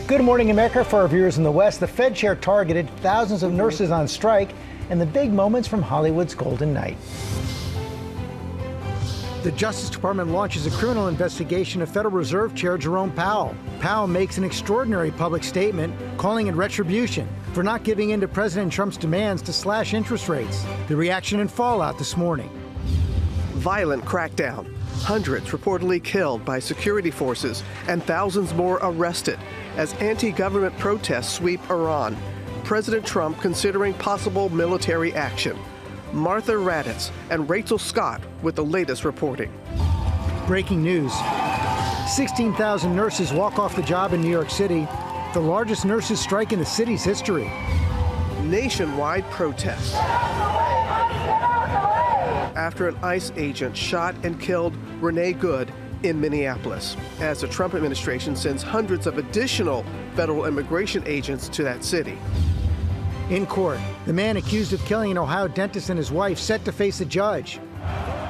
Good morning, America. For our viewers in the West, the Fed chair targeted thousands of nurses on strike and the big moments from Hollywood's Golden Night. The Justice Department launches a criminal investigation of Federal Reserve Chair Jerome Powell. Powell makes an extraordinary public statement calling it retribution for not giving in to President Trump's demands to slash interest rates. The reaction and fallout this morning. Violent crackdown. Hundreds reportedly killed by security forces and thousands more arrested as anti-government protests sweep Iran. President Trump considering possible military action. Martha Raddatz and Rachel Scott with the latest reporting. Breaking news. 16,000 nurses walk off the job in New York City, the largest nurses strike in the city's history. Nationwide protest after an ICE agent shot and killed Renee Good in Minneapolis, as the Trump administration sends hundreds of additional federal immigration agents to that city. In court, the man accused of killing an Ohio dentist and his wife set to face a judge.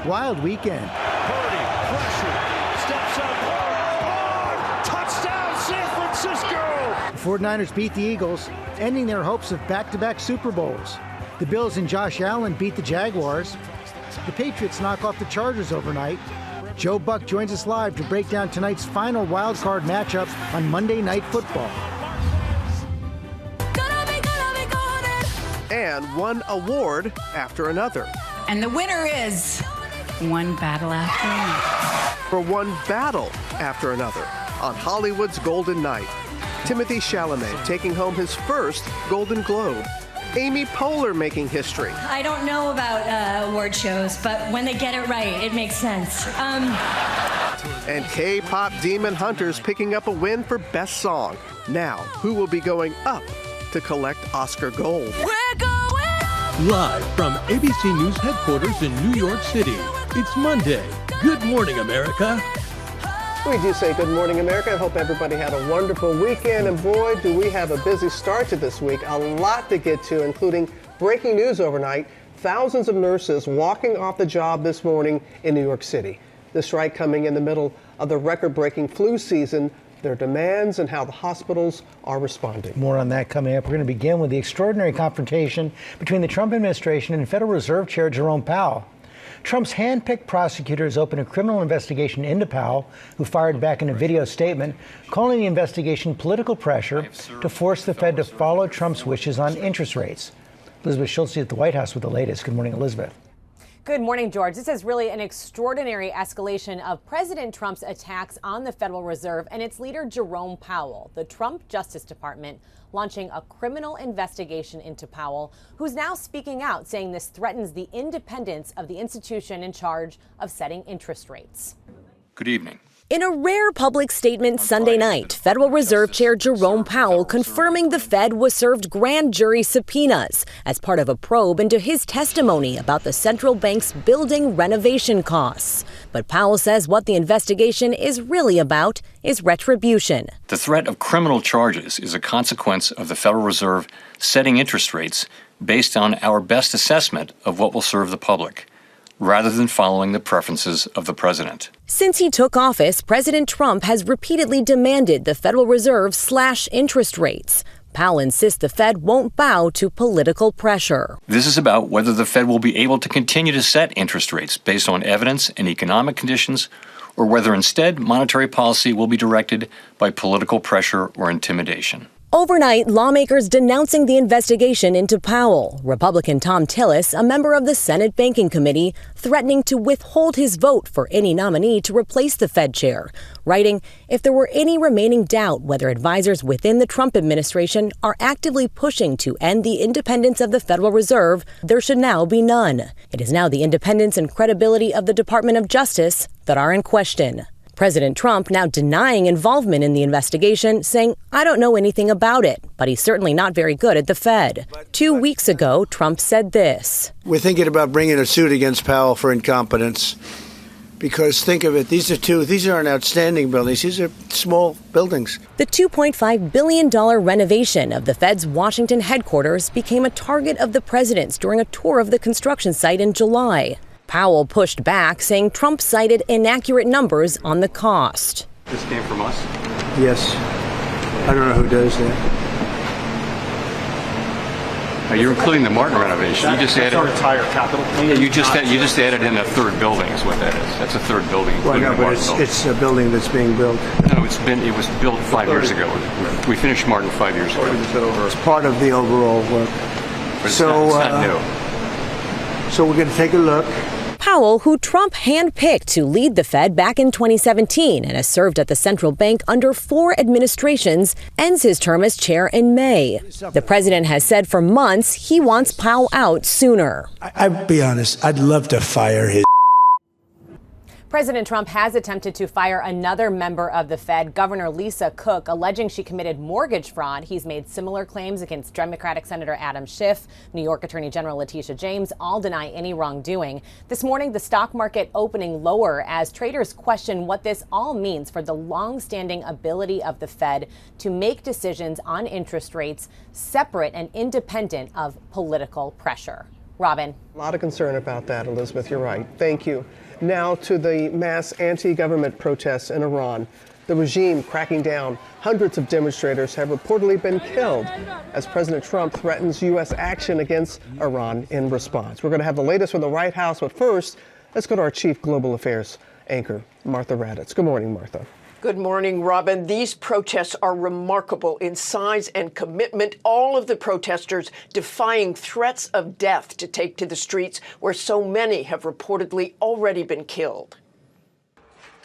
Wild weekend. Purdy, pressure, steps up, touchdown San Francisco! The 49ers beat the Eagles, ending their hopes of back-to-back Super Bowls. The Bills and Josh Allen beat the Jaguars. The Patriots knock off the Chargers overnight. Joe Buck joins us live to break down tonight's final wild card matchup on Monday Night Football. And one award after another. And the winner is one battle after another. For one battle after another on Hollywood's Golden Night. Timothy Chalamet taking home his first Golden Globe. Amy Poehler making history. I don't know about award shows, but when they get it right, it makes sense. And K-pop Demon Hunters picking up a win for Best Song. Now, who will be going up to collect Oscar gold? We're going! Live from ABC News headquarters in New York City, it's Monday. Good morning, America. We do say good morning, America. I hope everybody had a wonderful weekend. And boy, do we have a busy start to this week. A lot to get to, including breaking news overnight. Thousands of nurses walking off the job this morning in New York City. The strike coming in the middle of the record-breaking flu season, their demands and how the hospitals are responding. More on that coming up. We're going to begin with the extraordinary confrontation between the Trump administration and Federal Reserve Chair Jerome Powell. Trump's hand-picked prosecutors opened a criminal investigation into Powell, who fired back in a video statement, calling the investigation political pressure to force the Fed to follow Trump's wishes on interest rates. Elizabeth Schultz at the White House with the latest. Good morning, Elizabeth. Good morning, George. This is really an extraordinary escalation of President Trump's attacks on the Federal Reserve and its leader, Jerome Powell. The Trump Justice Department launching a criminal investigation into Powell, who's now speaking out, saying this threatens the independence of the institution in charge of setting interest rates. Good evening. In a rare public statement Sunday night, Federal Reserve Chair Jerome Powell confirming the Fed was served grand jury subpoenas as part of a probe into his testimony about the central bank's building renovation costs. But Powell says what the investigation is really about is retribution. The threat of criminal charges is a consequence of the Federal Reserve setting interest rates based on our best assessment of what will serve the public, rather than following the preferences of the president. Since he took office, President Trump has repeatedly demanded the Federal Reserve slash interest rates. Powell insists the Fed won't bow to political pressure. This is about whether the Fed will be able to continue to set interest rates based on evidence and economic conditions, or whether instead monetary policy will be directed by political pressure or intimidation. Overnight, lawmakers denouncing the investigation into Powell. Republican Tom Tillis, a member of the Senate Banking Committee, threatening to withhold his vote for any nominee to replace the Fed chair, writing, "If there were any remaining doubt whether advisors within the Trump administration are actively pushing to end the independence of the Federal Reserve, there should now be none. It is now the independence and credibility of the Department of Justice that are in question." President Trump now denying involvement in the investigation, saying, "I don't know anything about it, but he's certainly not very good at the Fed." 2 weeks ago, Trump said this. We're thinking about bringing a suit against Powell for incompetence. Because think of it, these aren't outstanding buildings. These are small buildings. The $2.5 billion renovation of the Fed's Washington headquarters became a target of the president's during a tour of the construction site in July. Powell pushed back, saying Trump cited inaccurate numbers on the cost. This came from us? Yes. I don't know who does that. You're including the Martin renovation. You just added our entire capital plan. Yeah, you just added in a third building is what that is. That's a third building. Well, including no, the but Martin building. it's a building that's being built. No, it was built 5 years ago. We finished Martin 5 years ago. It's part of the overall work. But it's So, not new. So we're going to take a look. Powell, who Trump handpicked to lead the Fed back in 2017 and has served at the central bank under 4 administrations, ends his term as chair in May. The president has said for months he wants Powell out sooner. I'll be honest, I'd love to fire his. President Trump has attempted to fire another member of the Fed, Governor Lisa Cook, alleging she committed mortgage fraud. He's made similar claims against Democratic Senator Adam Schiff, New York Attorney General Letitia James, all deny any wrongdoing. This morning, the stock market opening lower as traders question what this all means for the long-standing ability of the Fed to make decisions on interest rates separate and independent of political pressure. Robin. A lot of concern about that, Elizabeth. You're right. Thank you. Now to the mass anti-government protests in Iran. The regime cracking down. Hundreds of demonstrators have reportedly been killed as President Trump threatens U.S. action against Iran in response. We're going to have the latest from the White House, but first, let's go to our chief global affairs anchor, Martha Raddatz. Good morning, Martha. Good morning, Robin. These protests are remarkable in size and commitment. All of the protesters defying threats of death to take to the streets where so many have reportedly already been killed.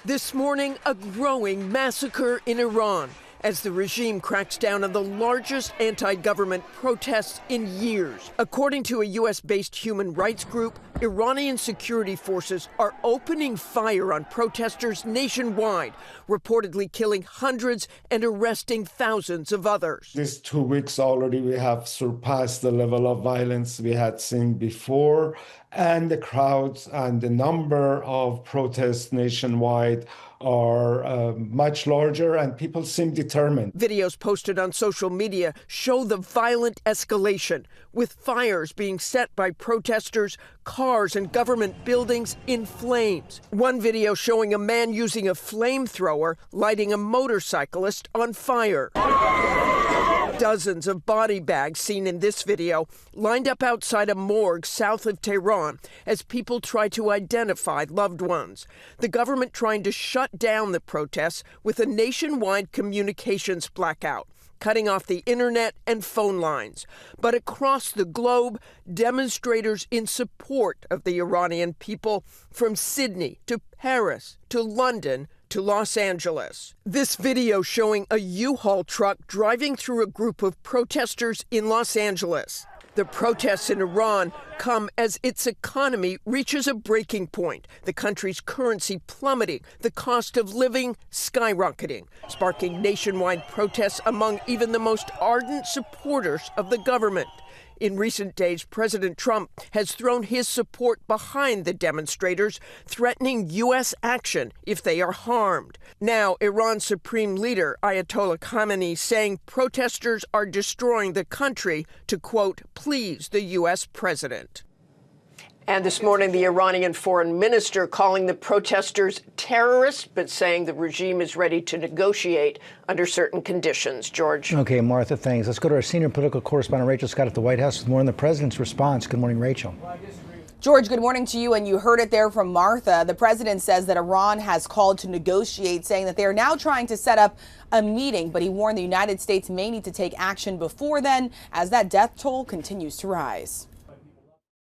This morning, a growing massacre in Iran as the regime cracks down on the largest anti-government protests in years. According to a U.S.-based human rights group, Iranian security forces are opening fire on protesters nationwide, reportedly killing hundreds and arresting thousands of others. These 2 weeks already we have surpassed the level of violence we had seen before, and the crowds and the number of protests nationwide are much larger, and people seem determined. Videos posted on social media show the violent escalation, with fires being set by protesters, cars and government buildings in flames. One video showing a man using a flamethrower lighting a motorcyclist on fire. Dozens of body bags seen in this video lined up outside a morgue south of Tehran as people try to identify loved ones. The government trying to shut down the protests with a nationwide communications blackout, cutting off the internet and phone lines. But across the globe, demonstrators in support of the Iranian people from Sydney to Paris to London to Los Angeles. This video showing a U-Haul truck driving through a group of protesters in Los Angeles. The protests in Iran come as its economy reaches a breaking point, the country's currency plummeting, the cost of living skyrocketing, sparking nationwide protests among even the most ardent supporters of the government. In recent days, President Trump has thrown his support behind the demonstrators, threatening U.S. action if they are harmed. Now, Iran's supreme leader, Ayatollah Khamenei, saying protesters are destroying the country to, quote, please the U.S. president. And this morning, the Iranian foreign minister calling the protesters terrorists, but saying the regime is ready to negotiate under certain conditions. George. Okay, Martha, thanks. Let's go to our senior political correspondent, Rachel Scott at the White House, with more on the president's response. Good morning, Rachel. George, good morning to you. And you heard it there from Martha. The president says that Iran has called to negotiate, saying that they are now trying to set up a meeting. But he warned the United States may need to take action before then, as that death toll continues to rise.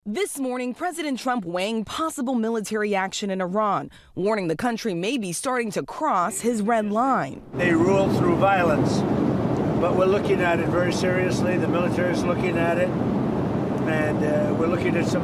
This morning, President Trump weighing possible military action in Iran, warning the country may be starting to cross his red line. They rule through violence, but we're looking at it very seriously. The military is looking at it, and we're looking at some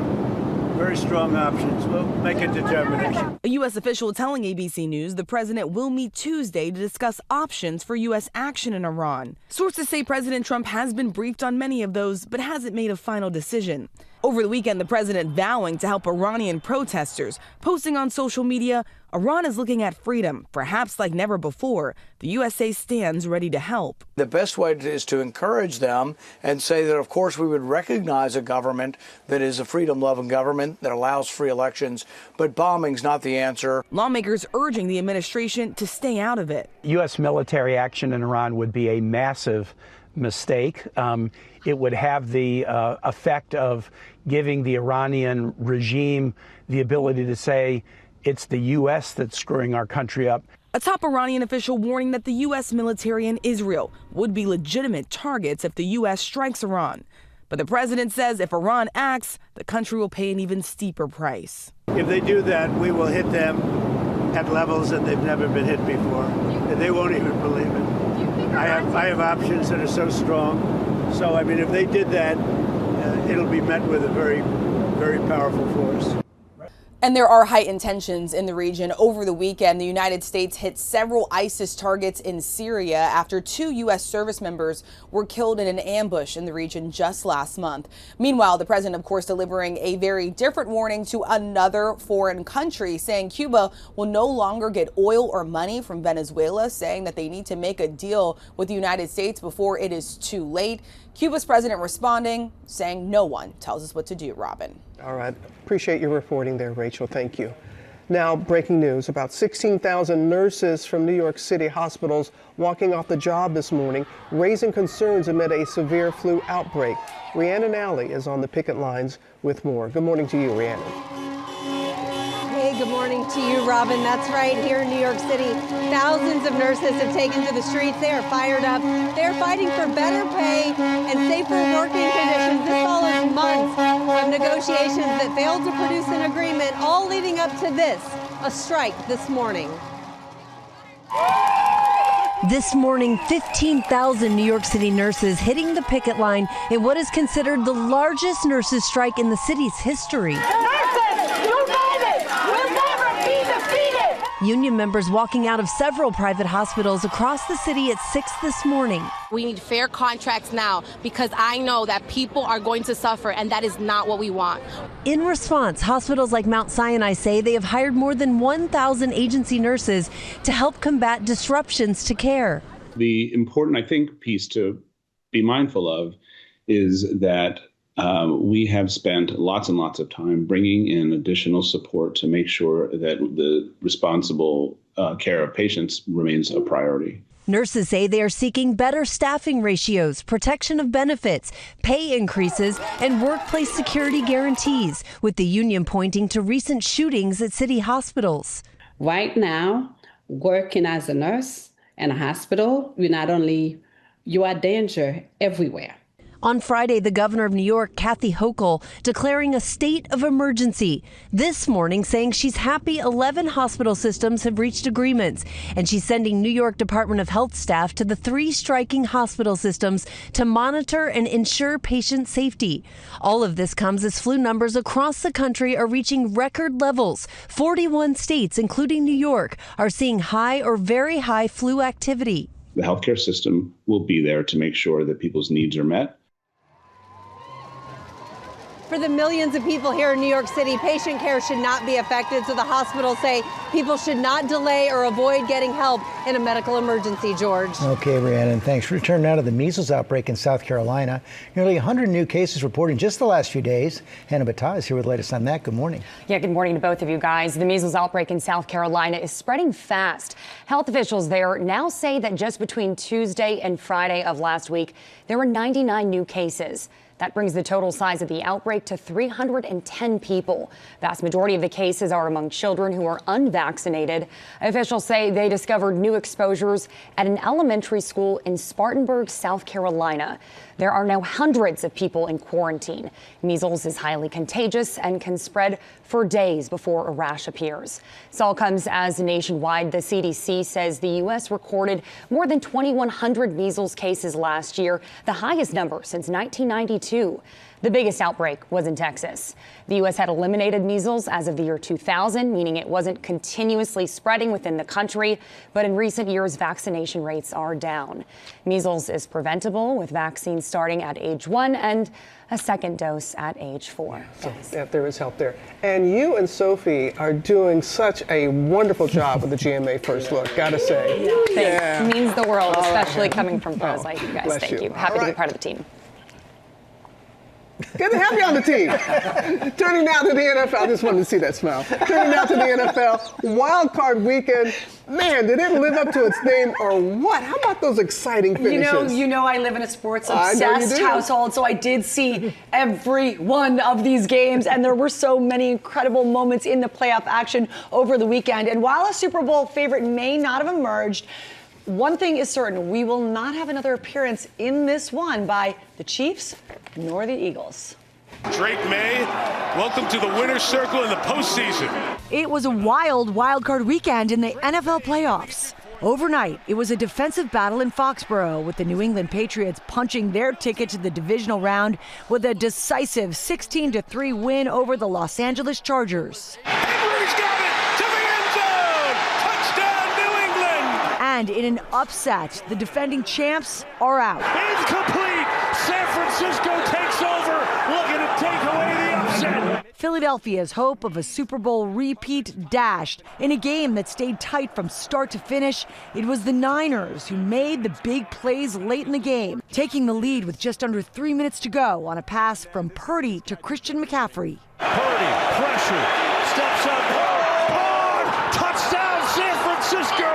very strong options. We'll make a determination. A U.S. official telling ABC News the president will meet Tuesday to discuss options for U.S. action in Iran. Sources say President Trump has been briefed on many of those, but hasn't made a final decision. Over the weekend, the president vowing to help Iranian protesters, posting on social media, Iran is looking at freedom, perhaps like never before. The USA stands ready to help. The best way is to encourage them and say that, of course, we would recognize a government that is a freedom-loving government that allows free elections, but bombing's not the answer. Lawmakers urging the administration to stay out of it. U.S. military action in Iran would be a massive mistake. It would have the effect of giving the Iranian regime the ability to say it's the U.S. that's screwing our country up. A top Iranian official warning that the U.S. military and Israel would be legitimate targets if the U.S. strikes Iran. But the president says if Iran acts, the country will pay an even steeper price. If they do that, we will hit them at levels that they've never been hit before. And they won't even believe it. I have options that are so strong. So, I mean, if they did that, it'll be met with a very, very powerful force. And there are heightened tensions in the region. Over the weekend, the United States hit several ISIS targets in Syria after 2 U.S. service members were killed in an ambush in the region just last month. Meanwhile, the president, of course, delivering a very different warning to another foreign country, saying Cuba will no longer get oil or money from Venezuela, saying that they need to make a deal with the United States before it is too late. Cuba's president responding, saying no one tells us what to do, Robin. All right. Appreciate your reporting there, Rachel. Thank you. Now, breaking news. About 16,000 nurses from New York City hospitals walking off the job this morning, raising concerns amid a severe flu outbreak. Rhiannon Ally is on the picket lines with more. Good morning to you, Rhiannon. Hey, good morning to you, Robin. That's right. Here in New York City, thousands of nurses have taken to the streets. They are fired up. They're fighting for better pay and safer working conditions. This follows months of negotiations that failed to produce an agreement, all leading up to this, a strike this morning. This morning, 15,000 New York City nurses hitting the picket line in what is considered the largest nurses' strike in the city's history. Union members walking out of several private hospitals across the city at 6 this morning. We need fair contracts now because I know that people are going to suffer, and that is not what we want. In response, hospitals like Mount Sinai say they have hired more than 1,000 agency nurses to help combat disruptions to care. The important, I think, piece to be mindful of is that we have spent lots and lots of time bringing in additional support to make sure that the responsible care of patients remains a priority. Nurses say they are seeking better staffing ratios, protection of benefits, pay increases, and workplace security guarantees, with the union pointing to recent shootings at city hospitals. Right now, working as a nurse in a hospital, you are danger everywhere. On Friday, the governor of New York, Kathy Hochul, declaring a state of emergency. This morning, saying she's happy 11 hospital systems have reached agreements, and she's sending New York Department of Health staff to the 3 striking hospital systems to monitor and ensure patient safety. All of this comes as flu numbers across the country are reaching record levels. 41 states, including New York, are seeing high or very high flu activity. The healthcare system will be there to make sure that people's needs are met. For the millions of people here in New York City, patient care should not be affected, so the hospitals say people should not delay or avoid getting help in a medical emergency, George. Okay, Rhiannon, thanks. Return now to the measles outbreak in South Carolina. Nearly 100 new cases reported in just the last few days. Hannah Battah is here with the latest on that. Good morning. Yeah, good morning to both of you guys. The measles outbreak in South Carolina is spreading fast. Health officials there now say that just between Tuesday and Friday of last week, there were 99 new cases. That brings the total size of the outbreak to 310 people. Vast majority of the cases are among children who are unvaccinated. Officials say they discovered new exposures at an elementary school in Spartanburg, South Carolina. There are now hundreds of people in quarantine. Measles is highly contagious and can spread for days before a rash appears. This all comes as nationwide, the CDC says the U.S. recorded more than 2,100 measles cases last year, the highest number since 1992. 2022. The biggest outbreak was in Texas. The U.S. had eliminated measles as of the year 2000, meaning it wasn't continuously spreading within the country. But in recent years, vaccination rates are down. Measles is preventable with vaccines starting at age 1 and a second dose at age 4. So there is help there. And you and Sophie are doing such a wonderful job with the GMA First Look, gotta say. Thanks. It means the world, especially coming from pros like you guys. Bless Thank you. you. Happy All to be right. part of the team. Good to have you on the team. Turning now to the NFL. I just wanted to see that smile. Turning now to the NFL. Wild Card Weekend. Man, did it live up to its name or what? How about those exciting finishes? You know I live in a sports I know you obsessed do. household, so I did see every one of these games, and there were so many incredible moments in the playoff action over the weekend. And while a Super Bowl favorite may not have emerged, one thing is certain, we will not have another appearance in this one by the Chiefs nor the Eagles. Drake May, welcome to the winner's circle in the postseason. It was a wild card weekend in the NFL playoffs. Overnight, it was a defensive battle in Foxborough, with the New England Patriots punching their ticket to the divisional round with a decisive 16-3 win over the Los Angeles Chargers. Henry's got it to the end zone. Touchdown, New England. And in an upset, the defending champs are out. Incomplete. San Francisco takes over, looking to take away the upset. Philadelphia's hope of a Super Bowl repeat dashed in a game that stayed tight from start to finish. It was the Niners who made the big plays late in the game, taking the lead with just under 3 minutes to go on a pass from Purdy to Christian McCaffrey. Purdy, pressure, steps up, touchdown San Francisco.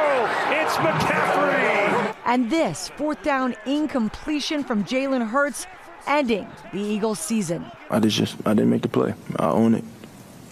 It's McCaffrey. And this fourth down incompletion from Jalen Hurts, ending the Eagles' season. I didn't make the play. I own it.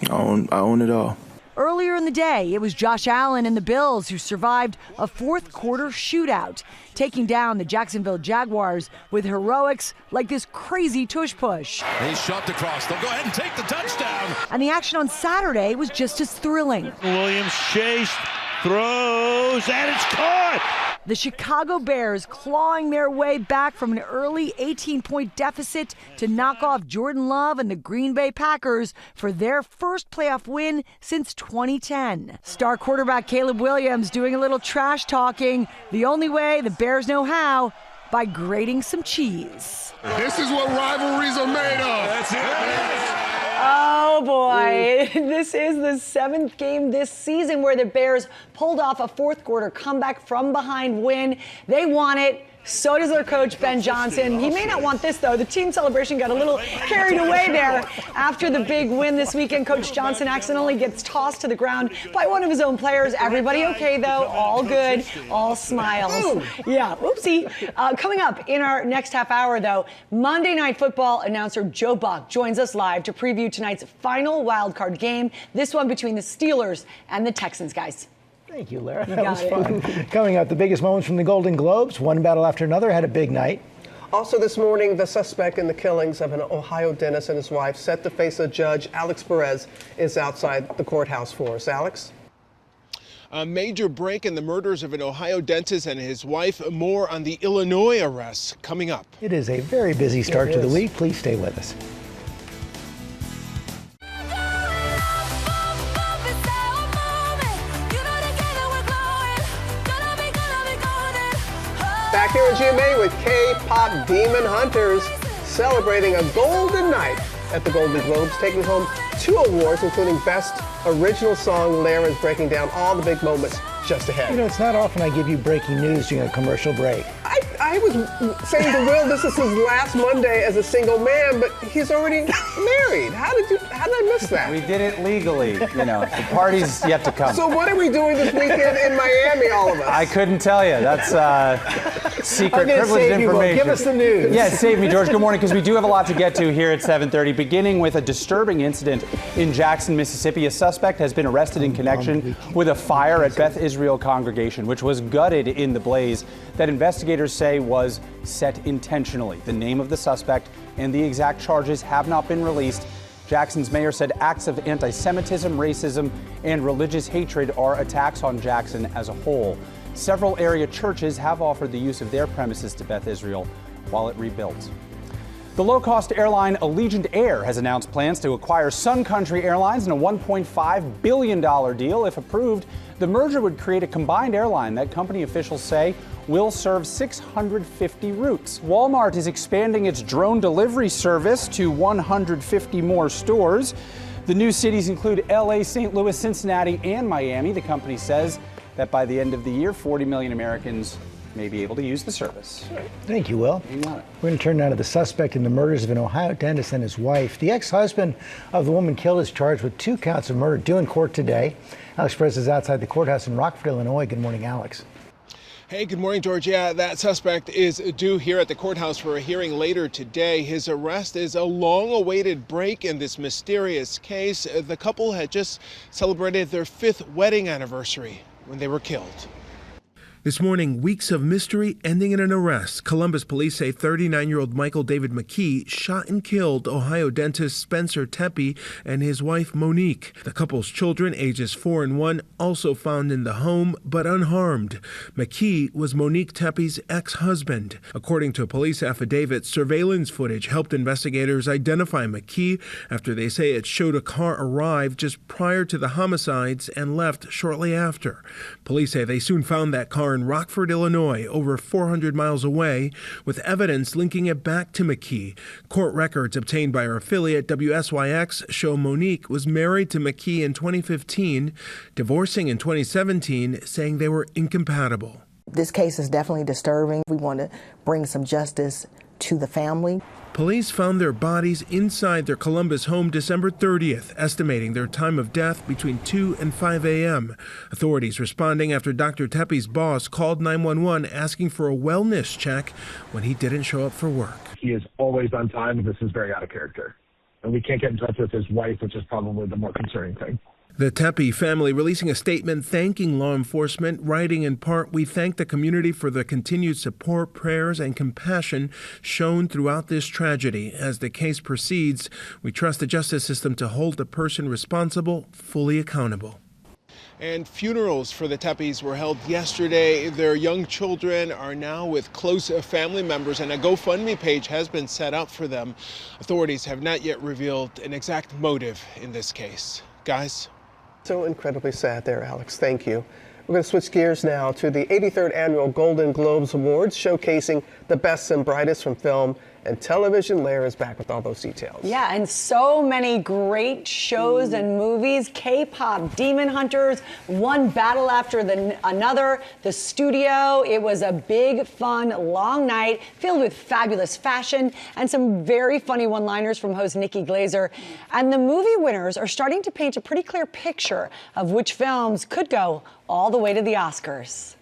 I own it all. Earlier in the day, it was Josh Allen and the Bills who survived a fourth quarter shootout, taking down the Jacksonville Jaguars with heroics like this crazy tush push. They shoved across. They'll go ahead and take the touchdown. And the action on Saturday was just as thrilling. Williams chased, throws, and it's caught. The Chicago Bears clawing their way back from an early 18-point deficit to knock off Jordan Love and the Green Bay Packers for their first playoff win since 2010. Star quarterback Caleb Williams doing a little trash talking, the only way the Bears know how, by grating some cheese. This is what rivalries are made of. That's it. Oh boy, this is the 7th game this season where the Bears pulled off a fourth quarter comeback from behind win. They want it. So does their coach, Ben Johnson. He may not want this, though. The team celebration got a little carried away there. After the big win this weekend, Coach Johnson accidentally gets tossed to the ground by one of his own players. Everybody okay, though? All good. All smiles. Yeah, whoopsie. Coming up in our next half hour, though, Monday Night Football announcer Joe Buck joins us live to preview tonight's final wildcard game, this one between the Steelers and the Texans, guys. Thank you, Lara. That was fun. Coming up, the biggest moments from the Golden Globes. One battle after another had a big night. Also this morning, the suspect in the killings of an Ohio dentist and his wife, set to face a judge, Alex Perez, is outside the courthouse for us. Alex? A major break in the murders of an Ohio dentist and his wife. More on the Illinois arrests coming up. It is a very busy start to the week. Please stay with us. Back here at GMA with K-pop Demon Hunters, celebrating a golden night at the Golden Globes, taking home 2 awards, including Best Original Song. Lara's breaking down all the big moments just ahead. You know, it's not often I give you breaking news during a commercial break. I was saying to Will, this is his last Monday as a single man, but he's already married. How did I miss that? We did it legally. You know, the party's yet to come. So what are we doing this weekend in Miami, all of us? I couldn't tell you. That's secret, privileged information. Give us the news. Yeah, save me, George. Good morning, because we do have a lot to get to here at 7:30. Beginning with a disturbing incident in Jackson, Mississippi. A suspect has been arrested in connection with a fire at Beth Israel congregation, which was gutted in the blaze that investigators say was set intentionally. The name of the suspect and the exact charges have not been released. Jackson's mayor said acts of anti-Semitism, racism, and religious hatred are attacks on Jackson as a whole. Several area churches have offered the use of their premises to Beth Israel while it rebuilds. The low-cost airline Allegiant Air has announced plans to acquire Sun Country Airlines in a $1.5 billion deal. If approved, the merger would create a combined airline that company officials say will serve 650 routes. Walmart is expanding its drone delivery service to 150 more stores. The new cities include LA, St. Louis, Cincinnati, and Miami. The company says that by the end of the year, 40 million Americans may be able to use the service. Thank you, Will. You got it. We're going to turn now to the suspect in the murders of an Ohio dentist and his wife. The ex-husband of the woman killed is charged with 2 counts of murder, due in court today. Alex Perez is outside the courthouse in Rockford, Illinois. Good morning, Alex. Hey, good morning, George. Yeah, that suspect is due here at the courthouse for a hearing later today. His arrest is a long-awaited break in this mysterious case. The couple had just celebrated their 5th wedding anniversary when they were killed. This morning, weeks of mystery ending in an arrest. Columbus police say 39-year-old Michael David McKee shot and killed Ohio dentist Spencer Tepe and his wife Monique. The couple's children, ages 4 and 1, also found in the home but unharmed. McKee was Monique Tepe's ex-husband. According to a police affidavit, surveillance footage helped investigators identify McKee after they say it showed a car arrived just prior to the homicides and left shortly after. Police say they soon found that car in Rockford, Illinois, over 400 miles away, with evidence linking it back to McKee. Court records obtained by our affiliate WSYX show Monique was married to McKee in 2015, divorcing in 2017, saying they were incompatible. This case is definitely disturbing. We want to bring some justice to the family. Police found their bodies inside their Columbus home December 30th, estimating their time of death between 2 and 5 a.m. Authorities responding after Dr. Tepe's boss called 911 asking for a wellness check when he didn't show up for work. He is always on time. This is very out of character. And we can't get in touch with his wife, which is probably the more concerning thing. The Tepe family releasing a statement thanking law enforcement, writing in part, "We thank the community for the continued support, prayers, and compassion shown throughout this tragedy. As the case proceeds, we trust the justice system to hold the person responsible fully accountable." And funerals for the Tepes were held yesterday. Their young children are now with close family members, and a GoFundMe page has been set up for them. Authorities have not yet revealed an exact motive in this case. Guys? So incredibly sad there, Alex. Thank you. We're going to switch gears now to the 83rd Annual Golden Globes Awards, showcasing the best and brightest from film and television. Lara is back with all those details. Yeah, and so many great shows and movies. K-pop Demon Hunters, one battle after another. The Studio, it was a big, fun, long night filled with fabulous fashion and some very funny one-liners from host Nikki Glaser. And the movie winners are starting to paint a pretty clear picture of which films could go all the way to the Oscars.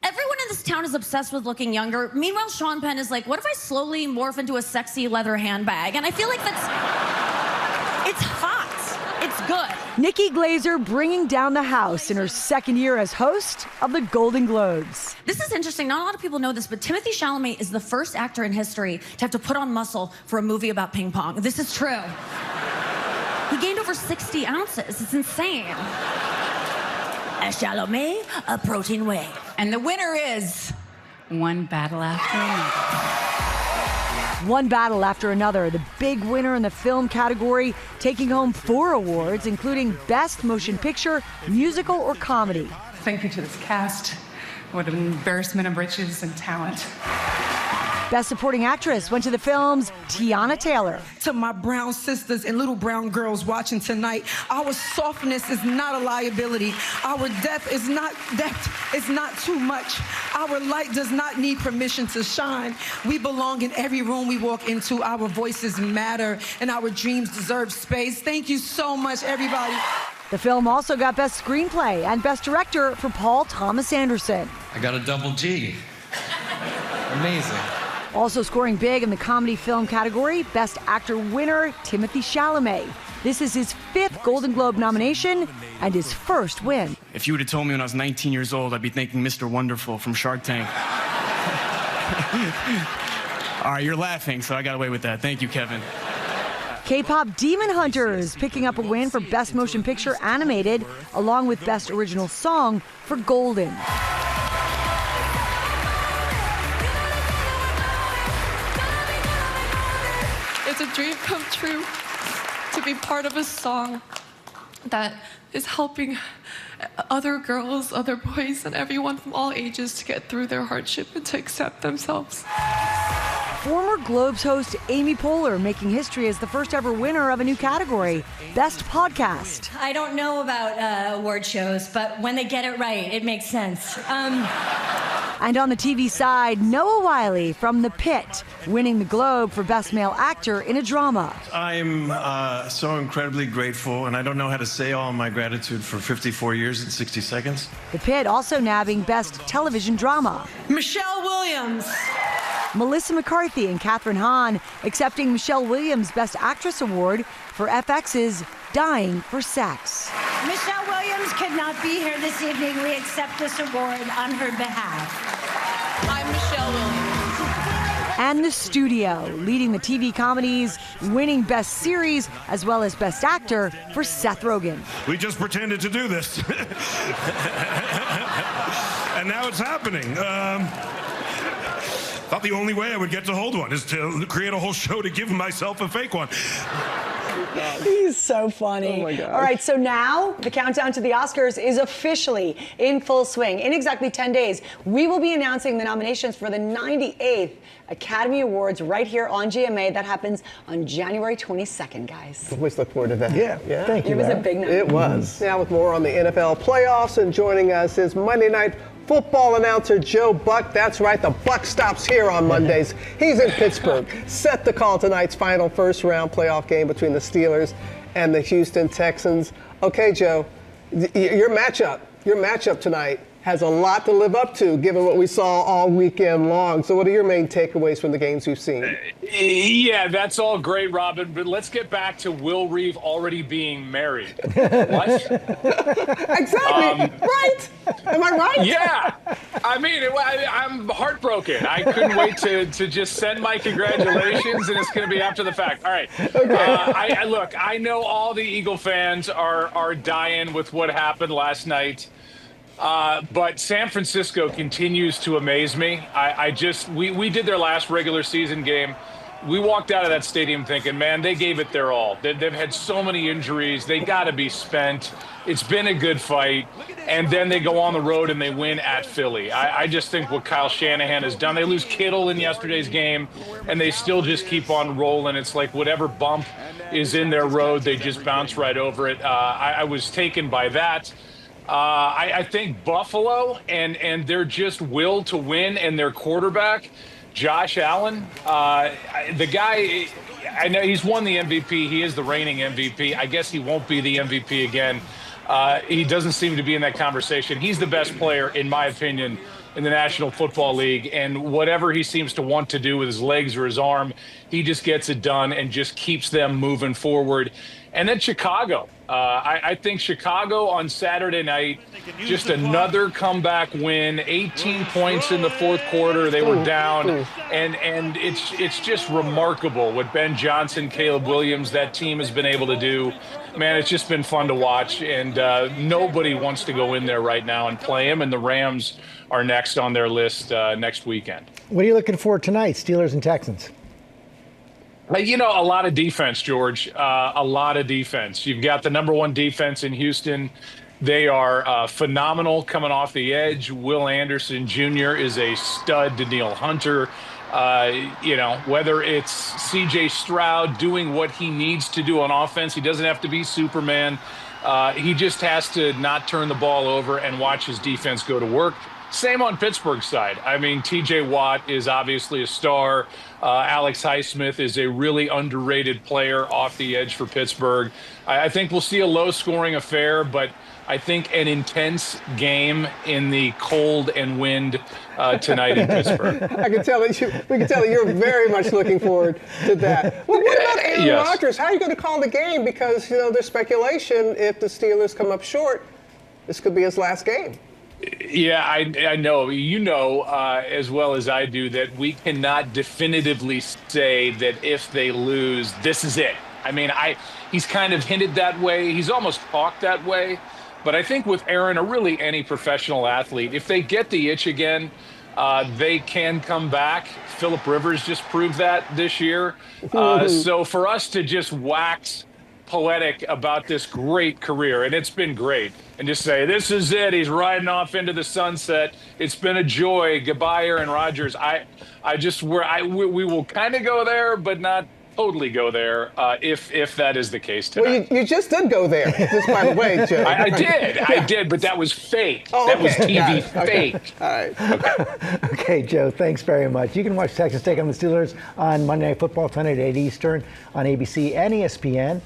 Everyone in this town is obsessed with looking younger. Meanwhile, Sean Penn is like, what if I slowly morph into a sexy leather handbag? And I feel like it's hot. It's good. Nikki Glaser bringing down the house in her second year as host of the Golden Globes. This is interesting. Not a lot of people know this, but Timothée Chalamet is the first actor in history to have to put on muscle for a movie about ping pong. This is true. He gained over 60 ounces. It's insane. A Chalamet, a protein whey. And the winner is One Battle After Another. One Battle After Another, the big winner in the film category, taking home 4 awards, including Best Motion Picture, Musical, or Comedy. Thank you to this cast. What an embarrassment of riches and talent. Best Supporting Actress went to the film's Tiana Taylor. To my brown sisters and little brown girls watching tonight, our softness is not a liability. Our depth is not too much. Our light does not need permission to shine. We belong in every room we walk into. Our voices matter and our dreams deserve space. Thank you so much, everybody. The film also got Best Screenplay and Best Director for Paul Thomas Anderson. I got a double G. Amazing. Also scoring big in the comedy film category, Best Actor winner Timothée Chalamet. This is his 5th Golden Globe nomination and his first win. If you would have told me when I was 19 years old, I'd be thanking Mr. Wonderful from Shark Tank. All right, you're laughing, so I got away with that. Thank you, Kevin. K-pop Demon Hunters picking up a win for Best Motion Picture Animated, along with Best Original Song for Golden. a dream come true to be part of a song that is helping other girls, other boys, and everyone from all ages to get through their hardship and to accept themselves. Former Globes host Amy Poehler making history as the first ever winner of a new category, Best Podcast. I don't know about award shows, but when they get it right, it makes sense. And on the TV side, Noah Wyle from The Pit, winning the Globe for Best Male Actor in a Drama. I'm so incredibly grateful, and I don't know how to say all my gratitude for 54 years and 60 seconds. The Pit also nabbing Best Television Drama. Michelle Williams. Melissa McCarthy and Kathryn Hahn accepting Michelle Williams' Best Actress Award for FX's Dying for Sex. Michelle Williams could not be here this evening. We accept this award on her behalf. I'm Michelle Williams. And The Studio, leading the TV comedies, winning Best Series as well as Best Actor for Seth Rogen. We just pretended to do this. And now it's happening. Thought the only way I would get to hold one is to create a whole show to give myself a fake one. He's so funny. Oh my gosh. All right, so now the countdown to the Oscars is officially in full swing. In exactly 10 days, we will be announcing the nominations for the 98th Academy Awards right here on GMA. That happens on January 22nd, guys. Always look forward to that. Yeah. Thank you. It was a Lara. big night. It was. Now with more on the NFL playoffs, and joining us is Monday Night Football announcer Joe Buck. That's right, the Buck stops here on Mondays. He's in Pittsburgh. Set to call tonight's final first-round playoff game between the Steelers and the Houston Texans. Okay, Joe, your matchup tonight has a lot to live up to, given what we saw all weekend long. So what are your main takeaways from the games you've seen? Yeah, that's all great, Robin, but let's get back to Will Reeve already being married. What? Exactly, right? Am I right? Yeah. I mean, I'm heartbroken. I couldn't wait to just send my congratulations, and it's going to be after the fact. All right. Okay. Look, I know all the Eagle fans are dying with what happened last night. But San Francisco continues to amaze me. We did their last regular season game. We walked out of that stadium thinking, man, they gave it their all. They've had so many injuries. They got to be spent. It's been a good fight. And then they go on the road and they win at Philly. I just think what Kyle Shanahan has done, they lose Kittle in yesterday's game, and they still just keep on rolling. It's like whatever bump is in their road, they just bounce right over it. I was taken by that. I think Buffalo and their just will to win, and their quarterback, Josh Allen, the guy, I know he's won the MVP. He is the reigning MVP. I guess he won't be the MVP again. He doesn't seem to be in that conversation. He's the best player, in my opinion, in the National Football League. And whatever he seems to want to do with his legs or his arm, he just gets it done and just keeps them moving forward. And then Chicago. I think Chicago on Saturday night, just another comeback win, 18 points in the fourth quarter. They were down, and it's just remarkable what Ben Johnson, Caleb Williams, that team has been able to do. Man, it's just been fun to watch, and nobody wants to go in there right now and play him, and the Rams are next on their list next weekend. What are you looking for tonight, Steelers and Texans? You know, a lot of defense, George. A lot of defense. You've got the number one defense in Houston. They are phenomenal coming off the edge. Will Anderson Jr. is a stud. Daniil Hunter. Whether it's C.J. Stroud doing what he needs to do on offense, he doesn't have to be Superman. He just has to not turn the ball over and watch his defense go to work. Same on Pittsburgh's side. I mean, T.J. Watt is obviously a star. Alex Highsmith is a really underrated player off the edge for Pittsburgh. I think we'll see a low-scoring affair, but I think an intense game in the cold and wind tonight in Pittsburgh. We can tell that you're very much looking forward to that. Well, what about Aaron Rodgers? How are you going to call the game? Because, there's speculation if the Steelers come up short, this could be his last game. Yeah, I know. You know as well as I do that we cannot definitively say that if they lose, this is it. I mean, he's kind of hinted that way. He's almost talked that way. But I think with Aaron, or really any professional athlete, if they get the itch again, They can come back. Phillip Rivers just proved that this year. So for us to just wax poetic about this great career, and it's been great, and just say, this is it, he's riding off into the sunset, it's been a joy, goodbye Aaron Rodgers. We will kind of go there, but not totally go there if that is the case tonight. Well, you just did go there, just by the way, Joe. I did, but that was fake. That was TV fake. Okay. All right. Okay, Joe, thanks very much. You can watch Texas take on the Steelers on Monday Night Football tonight at 8 Eastern on ABC and ESPN.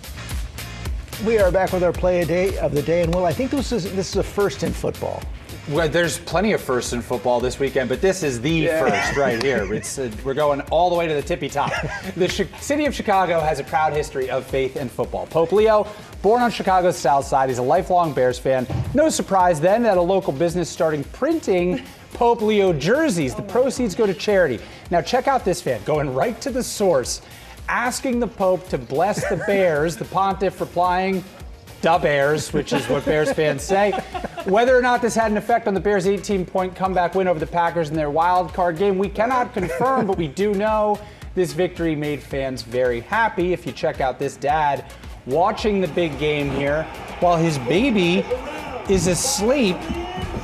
We are back with our play of the day, and Will, I think this is a first in football. Well, there's plenty of firsts in football this weekend, but this is the first right here. It's we're going all the way to the tippy top. The city of Chicago has a proud history of faith in football. Pope Leo, born on Chicago's South Side, he's a lifelong Bears fan. No surprise then that a local business starting printing Pope Leo jerseys. The proceeds go to charity. Now check out this fan going right to the source, asking the Pope to bless the Bears, the pontiff replying, "Da Bears," which is what Bears fans say. Whether or not this had an effect on the Bears' 18-point comeback win over the Packers in their wild card game, we cannot confirm, but we do know this victory made fans very happy. If you check out this dad watching the big game here while his baby is asleep.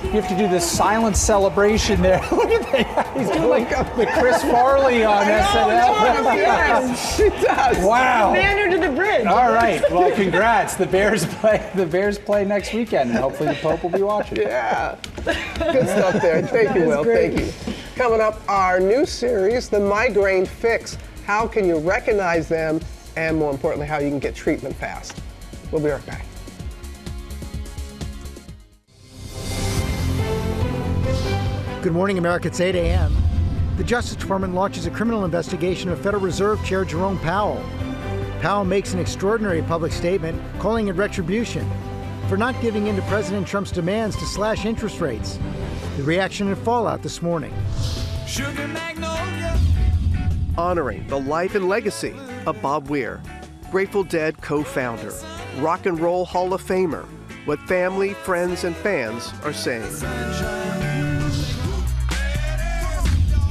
You have to do this silent celebration there. Look at that. He's doing like the Chris Farley on SNL. Yes, he does. Wow. Man under the bridge. All right. Well, congrats. The Bears play next weekend, and hopefully the Pope will be watching. Yeah. Good stuff there. Thank you, Will. Thank you. Coming up, our new series, The Migraine Fix. How can you recognize them, and more importantly, how you can get treatment fast. We'll be right back. Good morning, America. It's 8 a.m. The Justice Department launches a criminal investigation of Federal Reserve Chair Jerome Powell. Powell makes an extraordinary public statement calling it retribution for not giving in to President Trump's demands to slash interest rates. The reaction and fallout this morning. Sugar Magnolia. Honoring the life and legacy of Bob Weir, Grateful Dead co-founder, Rock and Roll Hall of Famer, what family, friends, and fans are saying.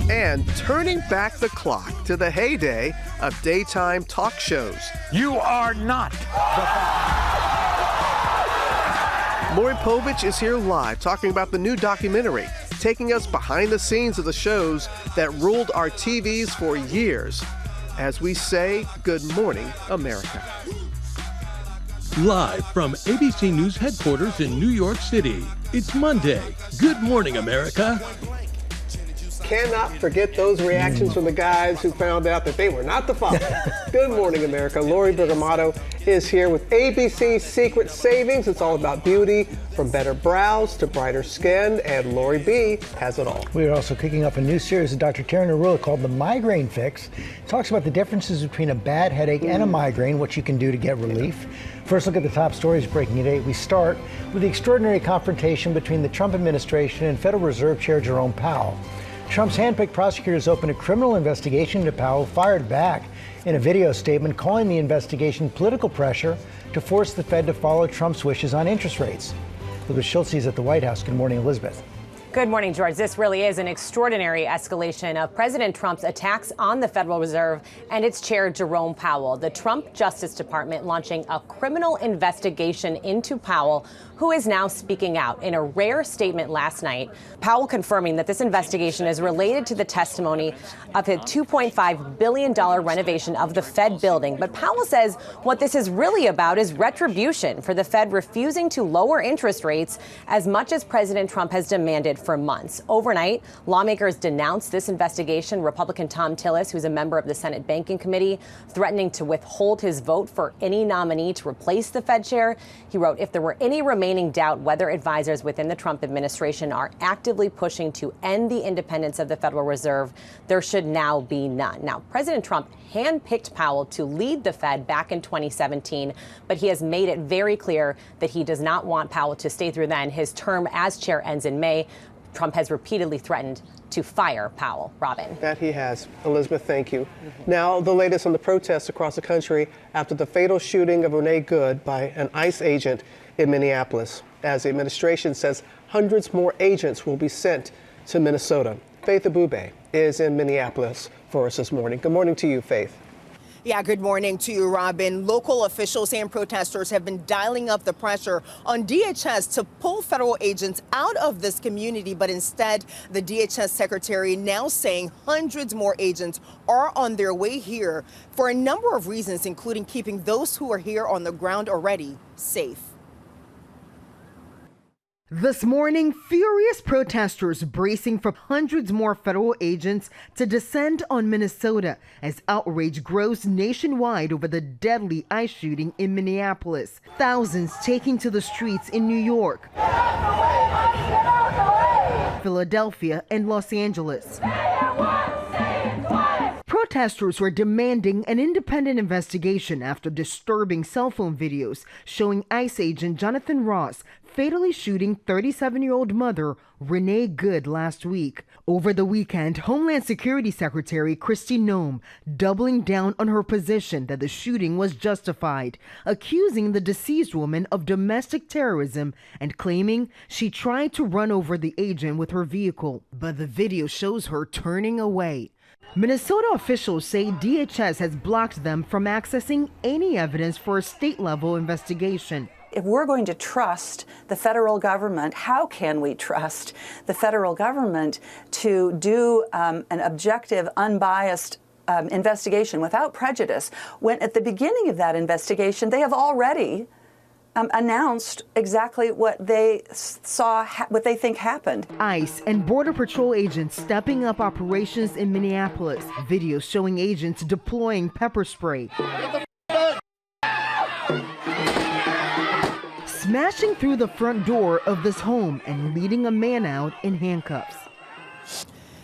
And turning back the clock to the heyday of daytime talk shows. You are not. Maury Povich is here live talking about the new documentary, taking us behind the scenes of the shows that ruled our TVs for years. As we say, good morning, America. Live from ABC News headquarters in New York City, it's Monday. Good morning, America. Cannot forget those reactions from the guys who found out that they were not the father. Good morning, America. Lori Bergamato is here with ABC's Secret Savings. It's all about beauty, from better brows to brighter skin, and Lori B has it all. We are also kicking up a new series of Dr. Narula called The Migraine Fix. It talks about the differences between a bad headache and a migraine, what you can do to get relief. First, look at the top stories breaking at 8. We start with the extraordinary confrontation between the Trump administration and Federal Reserve Chair Jerome Powell. Trump's handpicked prosecutors opened a criminal investigation into Powell, fired back in a video statement calling the investigation political pressure to force the Fed to follow Trump's wishes on interest rates. Elizabeth Schultz is at the White House. Good morning, Elizabeth. Good morning, George. This really is an extraordinary escalation of President Trump's attacks on the Federal Reserve and its chair, Jerome Powell. The Trump Justice Department launching a criminal investigation into Powell, who is now speaking out. In a rare statement last night, Powell confirming that this investigation is related to the testimony of a $2.5 billion renovation of the Fed building. But Powell says what this is really about is retribution for the Fed refusing to lower interest rates as much as President Trump has demanded for months. Overnight, lawmakers denounced this investigation. Republican Tom Tillis, who's a member of the Senate Banking Committee, threatening to withhold his vote for any nominee to replace the Fed chair. He wrote, if there were any remaining doubt whether advisors within the Trump administration are actively pushing to end the independence of the Federal Reserve, there should now be none. Now, President Trump handpicked Powell to lead the Fed back in 2017, but he has made it very clear that he does not want Powell to stay through then. His term as chair ends in May. Trump has repeatedly threatened to fire Powell. Robin. That he has. Elizabeth, thank you. Now, the latest on the protests across the country after the fatal shooting of Renee Good by an ICE agent in Minneapolis, as the administration says hundreds more agents will be sent to Minnesota. Faith Abube is in Minneapolis for us this morning. Good morning to you, Faith. Yeah, good morning to you, Robin. Local officials and protesters have been dialing up the pressure on DHS to pull federal agents out of this community, but instead, the DHS secretary now saying hundreds more agents are on their way here for a number of reasons, including keeping those who are here on the ground already safe. This morning, furious protesters bracing for hundreds more federal agents to descend on Minnesota as outrage grows nationwide over the deadly ICE shooting in Minneapolis. Thousands taking to the streets in New York, Philadelphia, and Los Angeles. Protesters were demanding an independent investigation after disturbing cell phone videos showing ICE agent Jonathan Ross fatally shooting 37-year-old mother Renee Good last week. Over the weekend, Homeland Security Secretary Kristi Noem doubling down on her position that the shooting was justified, accusing the deceased woman of domestic terrorism and claiming she tried to run over the agent with her vehicle. But the video shows her turning away. Minnesota officials say DHS has blocked them from accessing any evidence for a state-level investigation. If we're going to trust the federal government, how can we trust the federal government to do an objective, unbiased investigation without prejudice when at the beginning of that investigation they have already announced exactly what they saw, what they think happened. ICE and Border Patrol agents stepping up operations in Minneapolis. Videos showing agents deploying pepper spray, smashing through the front door of this home and leading a man out in handcuffs.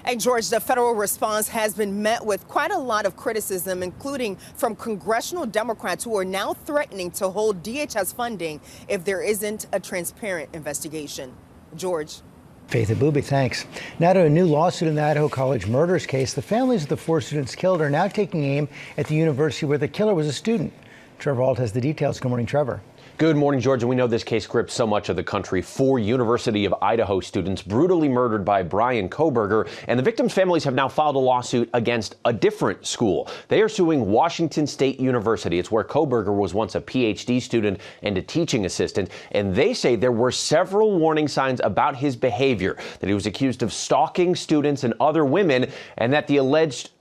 And George, the federal response has been met with quite a lot of criticism, including from congressional Democrats who are now threatening to hold DHS funding if there isn't a transparent investigation. George. Faith Abube, thanks. Now to a new lawsuit in the Idaho College murders case. The families of the 4 students killed are now taking aim at the university where the killer was a student. Trevor Ault has the details. Good morning, Trevor. Good morning, George. And we know this case gripped so much of the country. 4 University of Idaho students brutally murdered by Brian Kohberger, and the victims' families have now filed a lawsuit against a different school. They are suing Washington State University. It's where Kohberger was once a PhD student and a teaching assistant, and they say there were several warning signs about his behavior, that he was accused of stalking students and other women, and that they alleged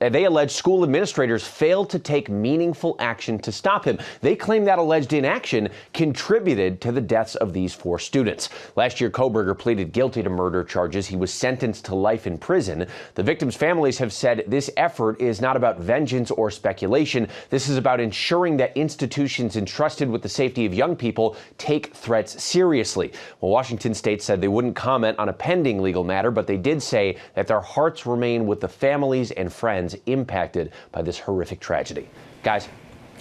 school administrators failed to take meaningful action to stop him. They claim that alleged inaction contributed to the deaths of these 4 students. Last year, Kohberger pleaded guilty to murder charges. He was sentenced to life in prison. The victims' families have said this effort is not about vengeance or speculation. This is about ensuring that institutions entrusted with the safety of young people take threats seriously. Well, Washington State said they wouldn't comment on a pending legal matter, but they did say that their hearts remain with the families and friends impacted by this horrific tragedy. Guys.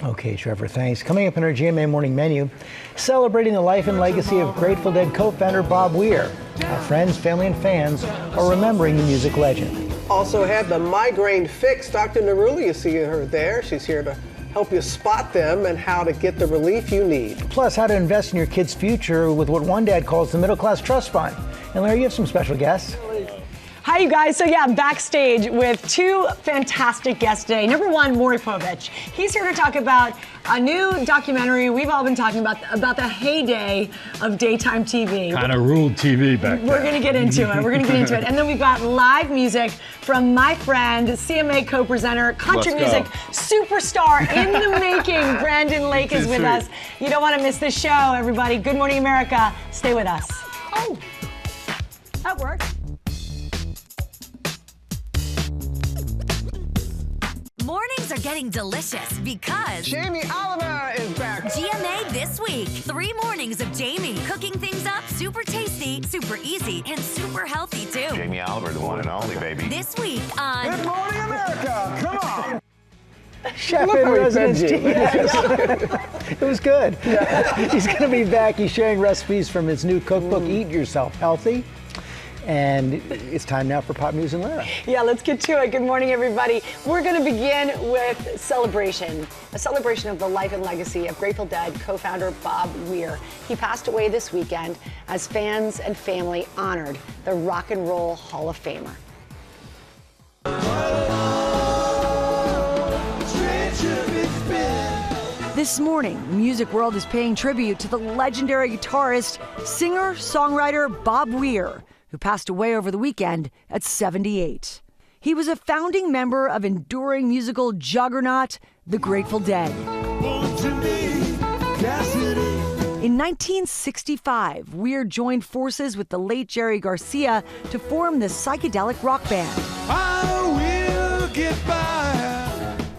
Okay, Trevor, thanks. Coming up in our GMA morning menu, celebrating the life and legacy of Grateful Dead co-founder Bob Weir. Our friends, family, and fans are remembering the music legend. Also had the migraine fix. Dr. Narula, you see her there. She's here to help you spot them and how to get the relief you need. Plus, how to invest in your kid's future with what one dad calls the middle class trust fund. And Larry, you have some special guests. Hi, you guys. So yeah, backstage with 2 fantastic guests today. Number 1, Maury Povich. He's here to talk about a new documentary we've all been talking about the heyday of daytime TV. Kind of ruled TV back then. We're going to get into it. And then we've got live music from my friend, CMA co-presenter, country music superstar in the making, Brandon Lake is with us. You don't want to miss this show, everybody. Good Morning America. Stay with us. Oh, that worked. Mornings are getting delicious because Jamie Oliver is back. GMA this week. 3 mornings of Jamie cooking things up super tasty, super easy, and super healthy too. Jamie Oliver, the one and only, baby. This week on Good Morning America. Come on. Chef in residence. It was good. Yeah. He's going to be back. He's sharing recipes from his new cookbook, Eat Yourself Healthy. And it's time now for Pop News and Lara. Yeah, let's get to it. Good morning, everybody. We're going to begin with celebration, a celebration of the life and legacy of Grateful Dead co-founder Bob Weir. He passed away this weekend as fans and family honored the Rock and Roll Hall of Famer. This morning, the music world is paying tribute to the legendary guitarist, singer, songwriter Bob Weir, who passed away over the weekend at 78. He was a founding member of enduring musical juggernaut, the Grateful Dead. In 1965, Weir joined forces with the late Jerry Garcia to form the psychedelic rock band. I will get by.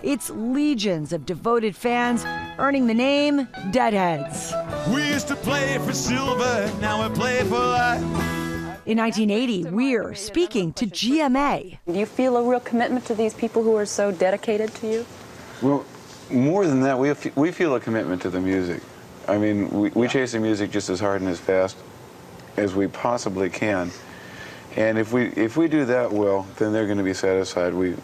Its legions of devoted fans earning the name Deadheads. We used to play for silver, now we play for life. In 1980, Weir speaking to GMA. Do you feel a real commitment to these people who are so dedicated to you? Well, more than that, we feel a commitment to the music. I mean, we chase the music just as hard and as fast as we possibly can. And if we do that well, then they're going to be satisfied, we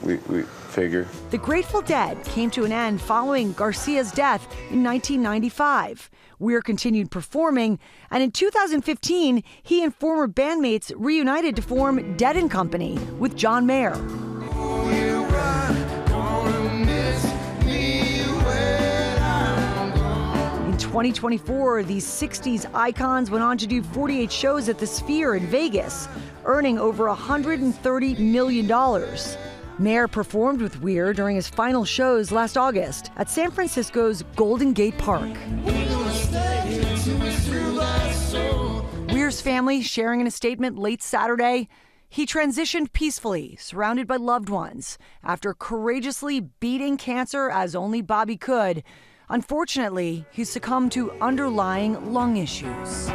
figure. The Grateful Dead came to an end following Garcia's death in 1995. Weir continued performing, and in 2015, he and former bandmates reunited to form Dead & Company with John Mayer. In 2024, these 60s icons went on to do 48 shows at the Sphere in Vegas, earning over $130 million. Mayer performed with Weir during his final shows last August at San Francisco's Golden Gate Park. Weir's family sharing in a statement late Saturday, he transitioned peacefully, surrounded by loved ones, after courageously beating cancer as only Bobby could. Unfortunately, he succumbed to underlying lung issues.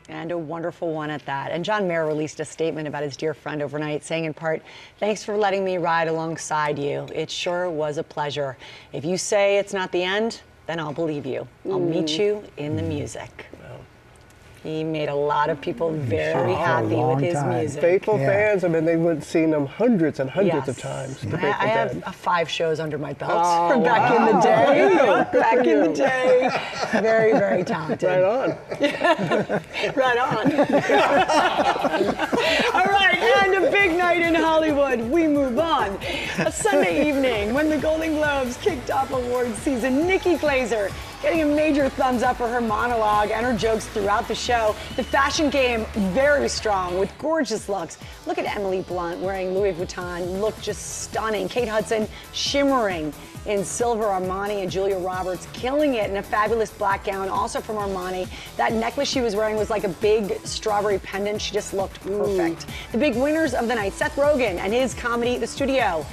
And a wonderful one at that. And John Mayer released a statement about his dear friend overnight, saying in part, "Thanks for letting me ride alongside you. It sure was a pleasure. If you say it's not the end, then I'll believe you. I'll meet you in the music." He made a lot of people very happy with his music. Faithful fans, I mean, they would have seen him hundreds and hundreds of times. I have 5 shows under my belt from back in the day. Back in the day. Very, very talented. Right on. Right on. All right, and a big night in Hollywood. We move on. A Sunday evening when the Golden Globes kicked off awards season, Nikki Glaser getting a major thumbs up for her monologue and her jokes throughout the show. The fashion game very strong with gorgeous looks. Look at Emily Blunt wearing Louis Vuitton, look just stunning. Kate Hudson shimmering in silver Armani, and Julia Roberts killing it in a fabulous black gown, also from Armani. That necklace she was wearing was like a big strawberry pendant. She just looked perfect. The big winners of the night, Seth Rogen and his comedy, The Studio.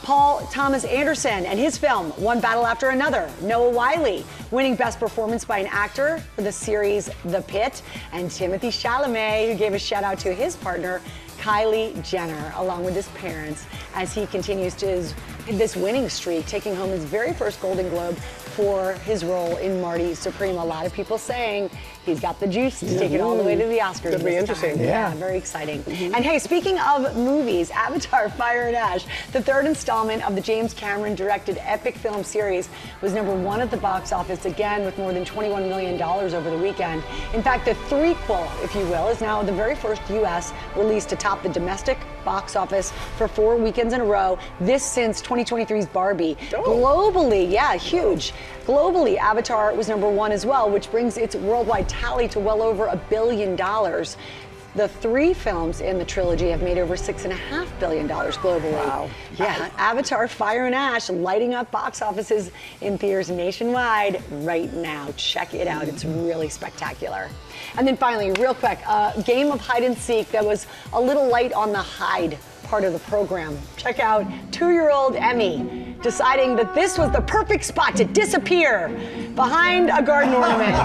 Paul Thomas Anderson and his film, One Battle After Another. Noah Wyle winning Best Performance by an Actor for the series The Pit. And Timothée Chalamet, who gave a shout out to his partner, Kylie Jenner, along with his parents, as he continues to this winning streak, taking home his very first Golden Globe for his role in Marty Supreme. A lot of people saying he's got the juice to take it all the way to the Oscars. Could be interesting. Yeah, very exciting. And hey, speaking of movies, Avatar: Fire and Ash, the third installment of the James Cameron directed epic film series, was #1 at the box office again with more than $21 million over the weekend. In fact, the threequel, if you will, is now the very first U.S. release to top the domestic box office for 4 weekends in a row. This since 2023's Barbie. Globally, yeah, huge. Globally, Avatar was #1 as well, which brings its worldwide tally to well over $1 billion. The 3 films in the trilogy have made over $6.5 billion globally. Wow. Yeah, Avatar: Fire and Ash lighting up box offices in theaters nationwide right now. Check it out. It's really spectacular. And then finally, real quick, a game of hide and seek that was a little light on the hide part of the program. Check out 2-year-old Emmy deciding that this was the perfect spot to disappear behind a garden ornament.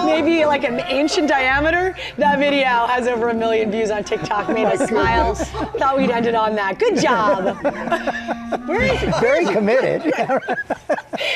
Maybe like an inch in diameter. That video has over 1 million views on TikTok. Made us smile. Thought we'd end it on that. Good job. Very committed.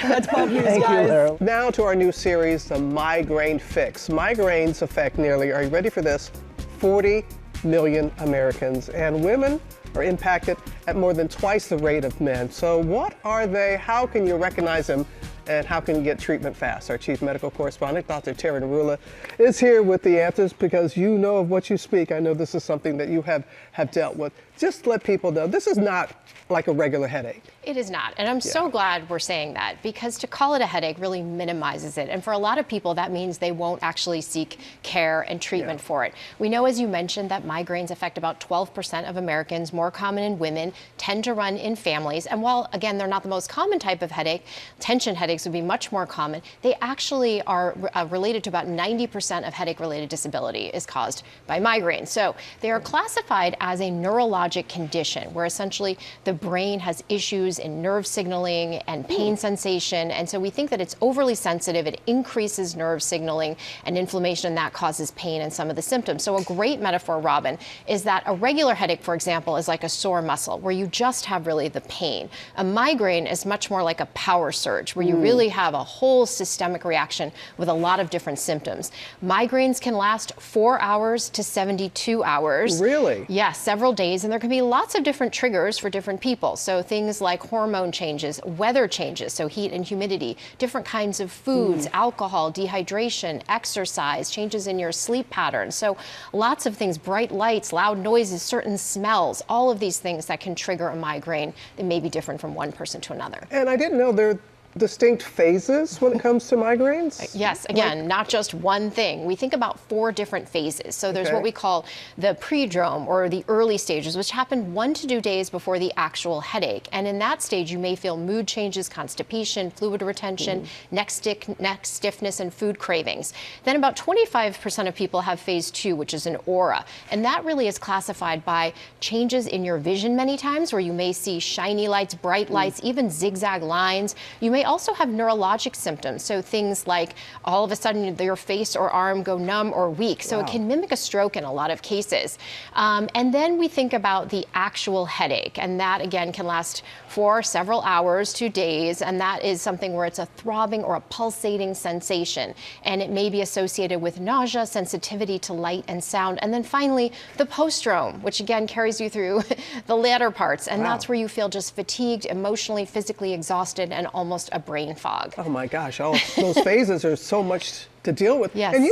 That's Pop News, Thank guys. you, Lara. Now to our new series, The Migraine Fix. Migraines affect nearly, are you ready for this, 40 million Americans, and women are impacted at more than twice the rate of men. So what are they? How can you recognize them? and how can you get treatment fast? Our chief medical correspondent, Dr. Tara Narula, is here with the answers because you know of what you speak. I know this is something that you have dealt with. Just let people know this is not like a regular headache. It is not. And I'm so glad we're saying that, because to call it a headache really minimizes it. And for a lot of people, that means they won't actually seek care and treatment for it. We know, as you mentioned, that migraines affect about 12% of Americans, more common in women, tend to run in families. And while, again, they're not the most common type of headache, tension headaches would be much more common, they actually are related to about 90% of headache-related disability is caused by migraines. So they are classified as a neurologic condition, where essentially the brain has issues in nerve signaling and pain sensation. And so we think that it's overly sensitive. It increases nerve signaling and inflammation, and that causes pain and some of the symptoms. So a great metaphor, Robin, is that a regular headache, for example, is like a sore muscle where you just have really the pain. A migraine is much more like a power surge where you really have a whole systemic reaction with a lot of different symptoms. Migraines can last 4 hours to 72 hours. Really? Yes, several days. And there can be lots of different triggers for different people. So things like hormone changes, weather changes, so heat and humidity, different kinds of foods, alcohol, dehydration, exercise, changes in your sleep patterns. So lots of things, bright lights, loud noises, certain smells, all of these things that can trigger a migraine that may be different from one person to another. And I didn't know there distinct phases when it comes to migraines? Yes, again, not just one thing. We think about 4 different phases. So there's what we call the prodrome, or the early stages, which happen 1 to 2 days before the actual headache. And in that stage, you may feel mood changes, constipation, fluid retention, neck stiffness, and food cravings. Then about 25% of people have phase 2, which is an aura. And that really is classified by changes in your vision many times, where you may see shiny lights, bright lights, even zigzag lines. You may also have neurologic symptoms, so things like all of a sudden your face or arm go numb or weak. So it can mimic a stroke in a lot of cases. And then we think about the actual headache, and that again can last for several hours to days, and that is something where it's a throbbing or a pulsating sensation, and it may be associated with nausea, sensitivity to light and sound. And then finally the postdrome, which again carries you through the latter parts, and that's where you feel just fatigued, emotionally, physically exhausted, and almost a brain fog. Oh my gosh, all those phases are so much to deal with. Yes. And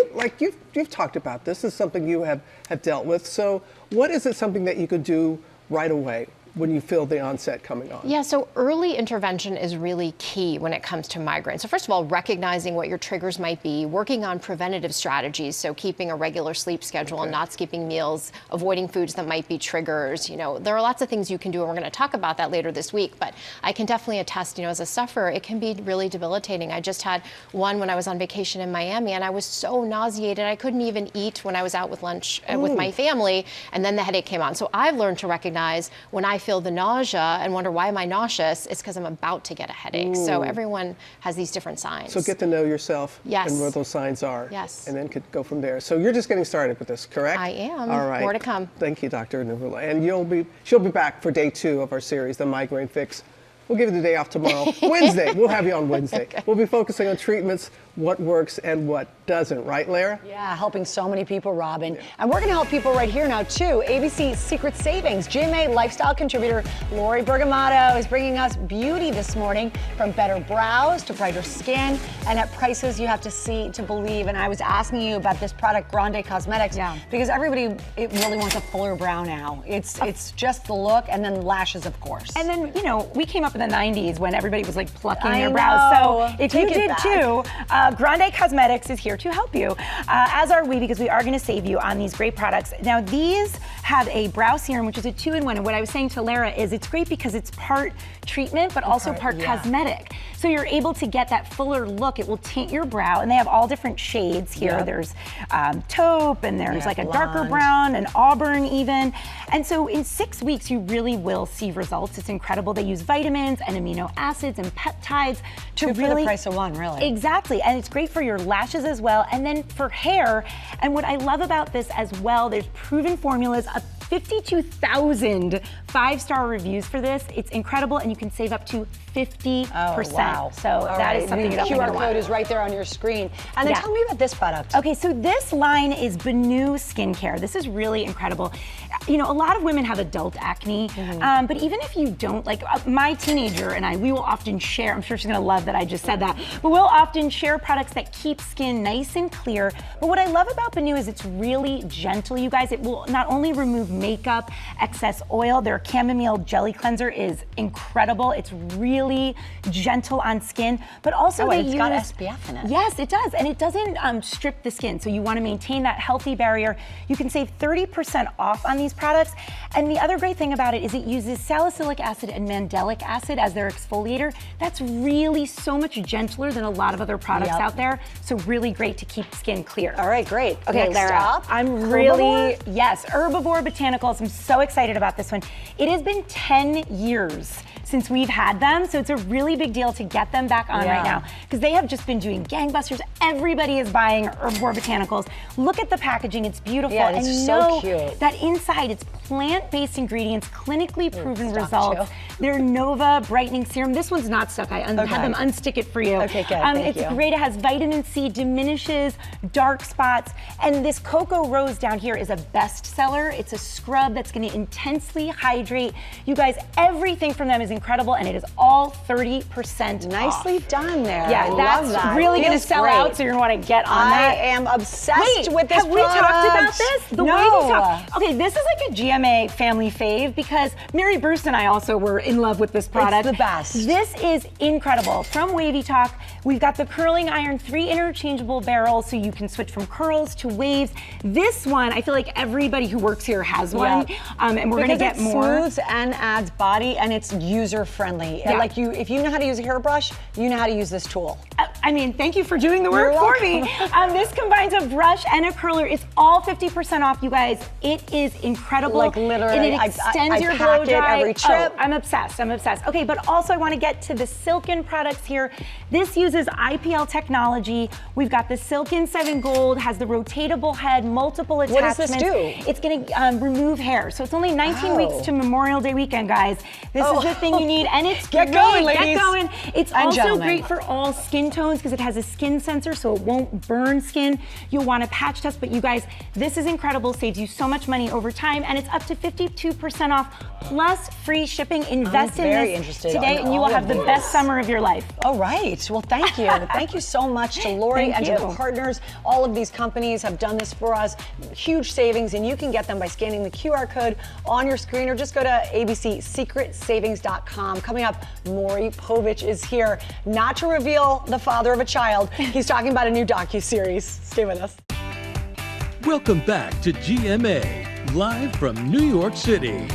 you've talked about this is something you have dealt with. So what is it something that you could do right away when you feel the onset coming on? Yeah, so early intervention is really key when it comes to migraine. So first of all, recognizing what your triggers might be, working on preventative strategies, so keeping a regular sleep schedule and not skipping meals, avoiding foods that might be triggers. You know, there are lots of things you can do, and we're going to talk about that later this week, but I can definitely attest, as a sufferer, it can be really debilitating. I just had one when I was on vacation in Miami, and I was so nauseated, I couldn't even eat when I was out with lunch with my family, and then the headache came on. So I've learned to recognize when I feel the nausea and wonder, why am I nauseous? It's because I'm about to get a headache. So everyone has these different signs. So get to know yourself and where those signs are. Yes. And then could go from there. So you're just getting started with this, correct? I am. All right. More to come. Thank you, Dr. Narula. And she'll be back for day 2 of our series, The Migraine Fix. We'll give you the day off tomorrow. Wednesday, we'll have you on Wednesday. We'll be focusing on treatments, what works and what doesn't, right, Lara? Yeah, helping so many people, Robin. And we're going to help people right here now, too. ABC Secret Savings. GMA lifestyle contributor Lori Bergamato is bringing us beauty this morning, from better brows to brighter skin, and at prices you have to see to believe. And I was asking you about this product, Grande Cosmetics, because everybody really wants a fuller brow now. It's just the look, and then lashes, of course. And then, we came up in the 90s when everybody was like plucking their brows. So if you did too, Grande Cosmetics is here to help you, as are we, because we are going to save you on these great products. Now, these have a brow serum, which is a 2-in-1. And what I was saying to Lara is it's great because it's part treatment, but also part cosmetic. So you're able to get that fuller look. It will tint your brow, and they have all different shades here. There's taupe, and there's like a darker brown, and auburn even. And so in 6 weeks, you really will see results. It's incredible. They use vitamins and amino acids and peptides to Two for the price of one, really. Exactly, and it's great for your lashes as well, and then for hair. And what I love about this as well, there's proven formulas, 52,000 five-star reviews for this. It's incredible, and you can save up to 50%. Oh, wow. So All that is something the you definitely QR want. code is right there on your screen. And then Yeah. tell me about this product. Okay, so this line is Benu Skincare. This is really incredible. You know, a lot of women have adult acne, but even if you don't, like my teenager and I, we will often share, I'm sure she's gonna love that I just said that, but we'll often share products that keep skin nice and clear. But what I love about Benu is it's really gentle, you guys. It will not only remove makeup, excess oil, their chamomile jelly cleanser is incredible. It's really gentle on skin, but also they it's use— got SPF in it. Yes, it does, and it doesn't strip the skin, so you want to maintain that healthy barrier. You can save 30% off on these products, and the other great thing about it is it uses salicylic acid and mandelic acid as their exfoliator. That's really so much gentler than a lot of other products out there, so really great to keep skin clear. All right, great. Okay, Next Lara, up, I'm really, Herbivore? yes, Herbivore Botanicals. I'm so excited about this one. It has been 10 years since we've had them, so it's a really big deal to get them back on right now, because they have just been doing gangbusters. Everybody is buying Herbivore Botanicals. Look at the packaging, it's beautiful. Yeah, it's and so know cute. that inside it's plant-based ingredients, clinically proven results. Their Nova Brightening Serum, this one's not stuck. I had them unstick it for you. Okay, good, thank it's you. great, it has vitamin C, diminishes dark spots, and this Cocoa Rose down here is a bestseller. It's a scrub that's gonna intensely hydrate. You guys, everything from them is incredible, and it is all 30% Nicely done there. Yeah, I that's love that. really gonna Feels sell great. out, so you're gonna wanna get on that. I am obsessed with this have we talked about product. this? The way No. we talk. Okay, this is like a GMA family fave because Mary Bruce and I also were in love with this product. It's the best. This is incredible. From Wavy Talk, we've got the curling iron, 3 interchangeable barrels, so you can switch from curls to waves. This one, I feel like everybody who works here has one, and we're gonna get more. It smooths and adds body, and it's user friendly. Yeah. Like if you know how to use a hairbrush, you know how to use this tool. I mean, thank you for doing the work for me. This combines a brush and a curler. It's all 50% off, you guys. It is incredible. Like literally, and it extends I your pack blow it dry. every trip. Oh, I'm obsessed. I'm obsessed. Okay, but also I want to get to the Silken products here. This uses IPL technology. We've got the Silken 7 Gold, has the rotatable head, multiple What attachments. does this do? It's going to remove hair. So it's only 19 weeks to Memorial Day weekend, guys. This is the thing you need, and it's Get great. going, ladies. Get going. It's And also gentlemen. great for all skin tones because it has a skin sensor, so it won't burn skin. You'll want to patch test, but you guys, this is incredible. Saves you so much money over time, and it's up to 52% off plus free shipping. Invest in very this interested today, in and you will all have of the these. best summer of your life. All right. Well, thank you. Thank you so much to Lori Thank and to you. the partners. All of these companies have done this for us. Huge savings, and you can get them by scanning the QR code on your screen or just go to abcsecretsavings.com. Coming up, Maury Povich is here, not to reveal the father of a child. He's talking about a new docuseries. Stay with us. Welcome back to GMA, live from New York City.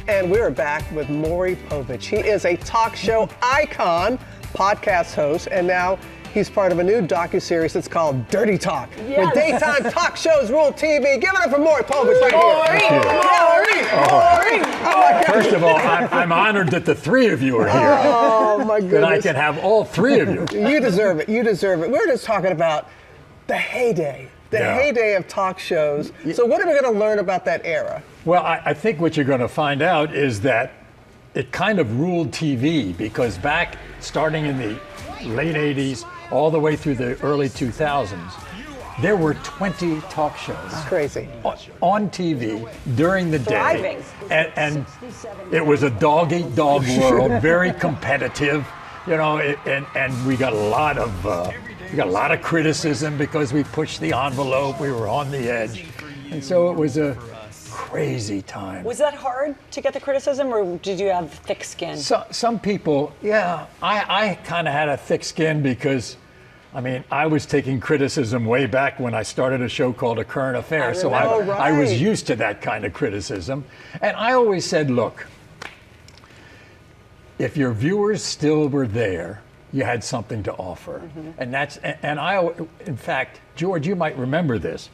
And we're back with Maury Povich. He is a talk show icon, podcast host, and now he's part of a new docuseries that's called Dirty Talk. Yes. When daytime talk shows rule TV. Give it up for Maury Povich right Maury! here. Maury! Maury! Oh my God. First of all, I'm honored that the three of you are here. Oh my goodness. That I can have all three of you. You deserve it. You deserve it. We're just talking about the heyday. The heyday of talk shows. So what are we going to learn about that era? Well, I think what you're going to find out is that it kind of ruled TV because back starting in the late 80s all the way through the early 2000s, there were 20 talk shows. It's crazy. On TV during the day. Thriving. And it was a dog-eat-dog world, very competitive, you know, and we got a lot of criticism because we pushed the envelope, we were on the edge. And so it was a crazy time. Was that hard to get the criticism, or did you have thick skin? Some people, I kind of had a thick skin because, I mean, I was taking criticism way back when I started a show called A Current Affair, so I was used to that kind of criticism. And I always said, look, if your viewers still were there, you had something to offer. And in fact, George, you might remember this.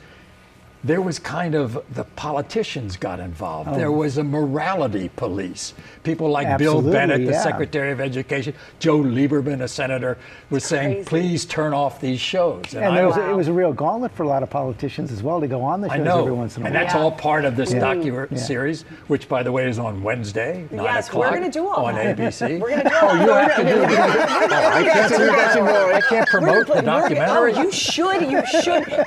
there was kind of the politicians got involved. There was a morality police. People like Bill Bennett, the Secretary of Education, Joe Lieberman, a senator, was saying, please turn off these shows. And it was a real gauntlet for a lot of politicians as well to go on the shows every once in a while. And that's all part of this docu-series, which, by the way, is on Wednesday, 9 o'clock we're going to do all on that. ABC. We're going to do all you have to do it. I can't promote the documentary. You should.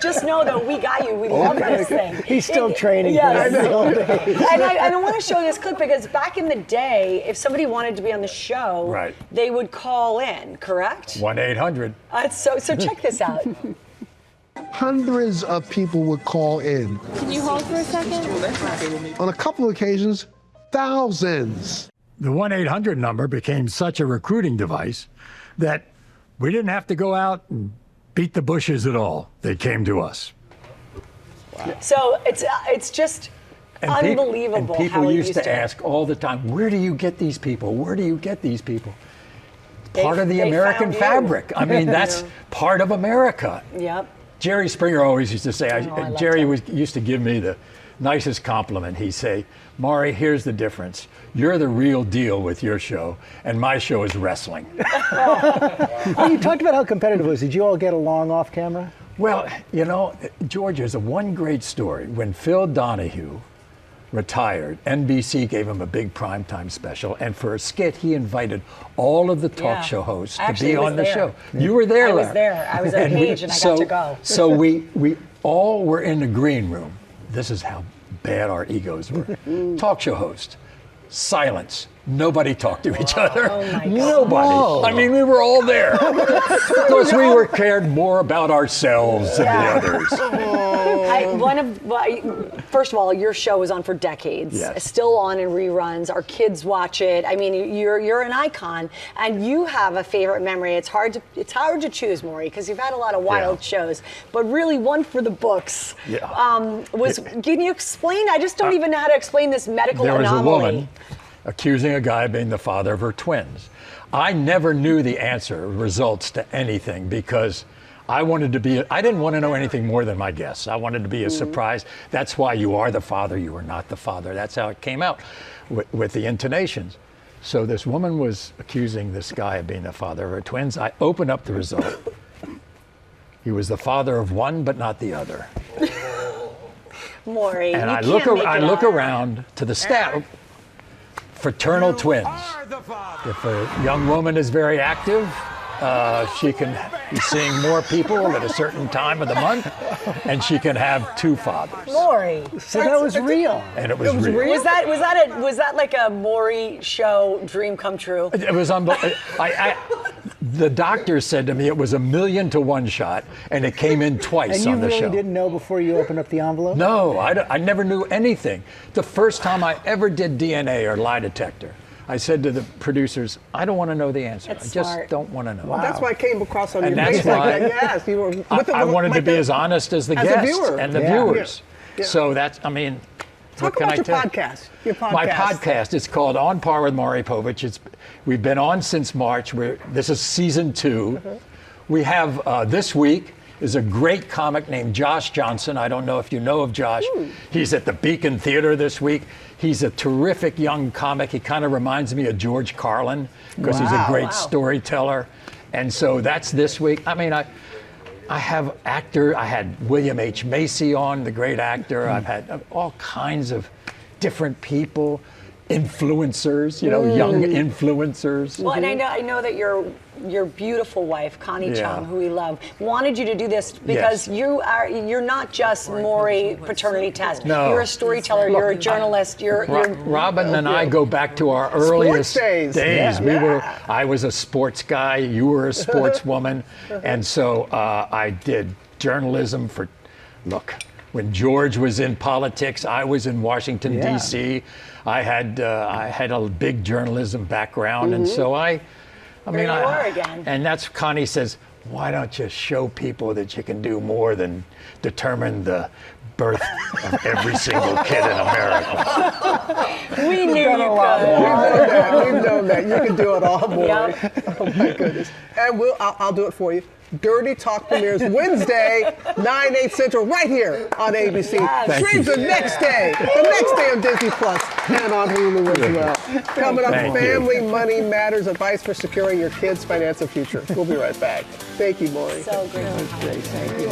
Just know that we got you. We love this thing. He's still training. Yes. And I want to show this clip because back in the day, if somebody wanted to be on the show, they would call in, correct? 1-800. So check this out. Hundreds of people would call in. Can you hold for a second? On a couple of occasions, thousands. The 1-800 number became such a recruiting device that we didn't have to go out and beat the bushes at all. They came to us. Wow. So it's just unbelievable. People used to ask all the time, where do you get these people? Where do you get these people? Part of the American fabric. I mean, that's part of America. Yep. Jerry Springer always used to say, Jerry used to give me the nicest compliment. He'd say, Maury, here's the difference. You're the real deal with your show, and my show is wrestling. Well, you talked about how competitive it was. Did you all get along off camera? Well, you know, George, there's one great story. When Phil Donahue retired, NBC gave him a big primetime special, and for a skit, he invited all of the talk show hosts to be on the show. You were there, Larry. I was there. I was at Page, and I got to go. So we all were in the green room. This is how bad our egos were. Talk show host, silence. Nobody talked to each other. Oh my God. Nobody. Whoa. I mean, we were all there. Because we were cared more about ourselves than the others. First of all, your show was on for decades. Yes. Still on in reruns. Our kids watch it. I mean, you're an icon, and you have a favorite memory. It's hard to choose, Maury, because you've had a lot of wild shows, but really one for the books. Can you explain? I just don't even know how to explain this medical anomaly. There was a woman accusing a guy of being the father of her twins. I never knew the results to anything because I didn't want to know anything more than my guests. I wanted to be a surprise. That's why you are the father, you are not the father. That's how it came out with the intonations. So this woman was accusing this guy of being the father of her twins. I opened up the result. He was the father of one, but not the other. Maury, and I look around to the staff. Fraternal twins. If a young woman is very active, she can be seeing more people at a certain time of the month, and she can have two fathers. Maury, so that was real. And it was real. Was that like a Maury show dream come true? It was unbelievable. The doctor said to me it was 1,000,000 to 1 shot, and it came in twice on the show. And you really didn't know before you opened up the envelope? No, I never knew anything. The first time I ever did DNA or lie detector, I said to the producers, I don't want to know the answer. I just don't want to know. Wow. That's why I came across on and your face like that. Yes, you were. I wanted to be as honest as the guests and the viewers. Yeah. So that's, I mean, Talk about your podcast. My podcast is called On Par with Maury Povich. We've been on since March. This is season 2. We have this week is a great comic named Josh Johnson. I don't know if you know of Josh. He's at the Beacon Theater this week. He's a terrific young comic. He kind of reminds me of George Carlin because he's a great storyteller. And so that's this week. I mean, I have actor. I had William H. Macy on, the great actor. I've had all kinds of different people, influencers, young influencers. Well, and I know that your beautiful wife, Connie Chung, who we love, wanted you to do this because you're not just Maury paternity test. No. You're a storyteller. You're a journalist. Robin and I go back to our earliest days. I was a sports guy. You were a sportswoman, and so I did journalism for. Look, when George was in politics, I was in Washington D.C. I had a big journalism background, and so and that's Connie says, why don't you show people that you can do more than determine the birth of every single kid in America? We knew you could. We've known that. You can do it all, Maury. Oh my goodness. And I'll do it for you. Dirty Talk premieres Wednesday, 9/8 Central, right here on ABC. Streams the next day on Disney Plus and on Hulu as well. Coming up, Family Money Matters, advice for securing your kids' financial future. We'll be right back. Thank you, Maury. So great. Thank you.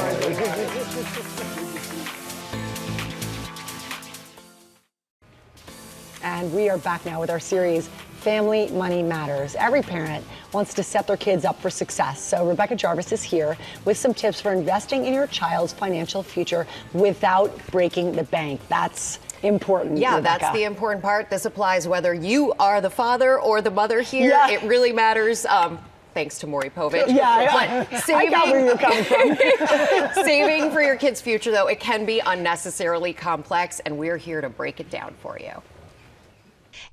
And we are back now with our series, Family Money Matters. Every parent wants to set their kids up for success. So Rebecca Jarvis is here with some tips for investing in your child's financial future without breaking the bank. That's important. Yeah, Rebecca. That's the important part. This applies whether you are the father or the mother here. Yeah. It really matters. Thanks to Maury Povich. Yeah, but saving, I got where you're coming from. Saving for your kid's future, though, it can be unnecessarily complex, and we're here to break it down for you.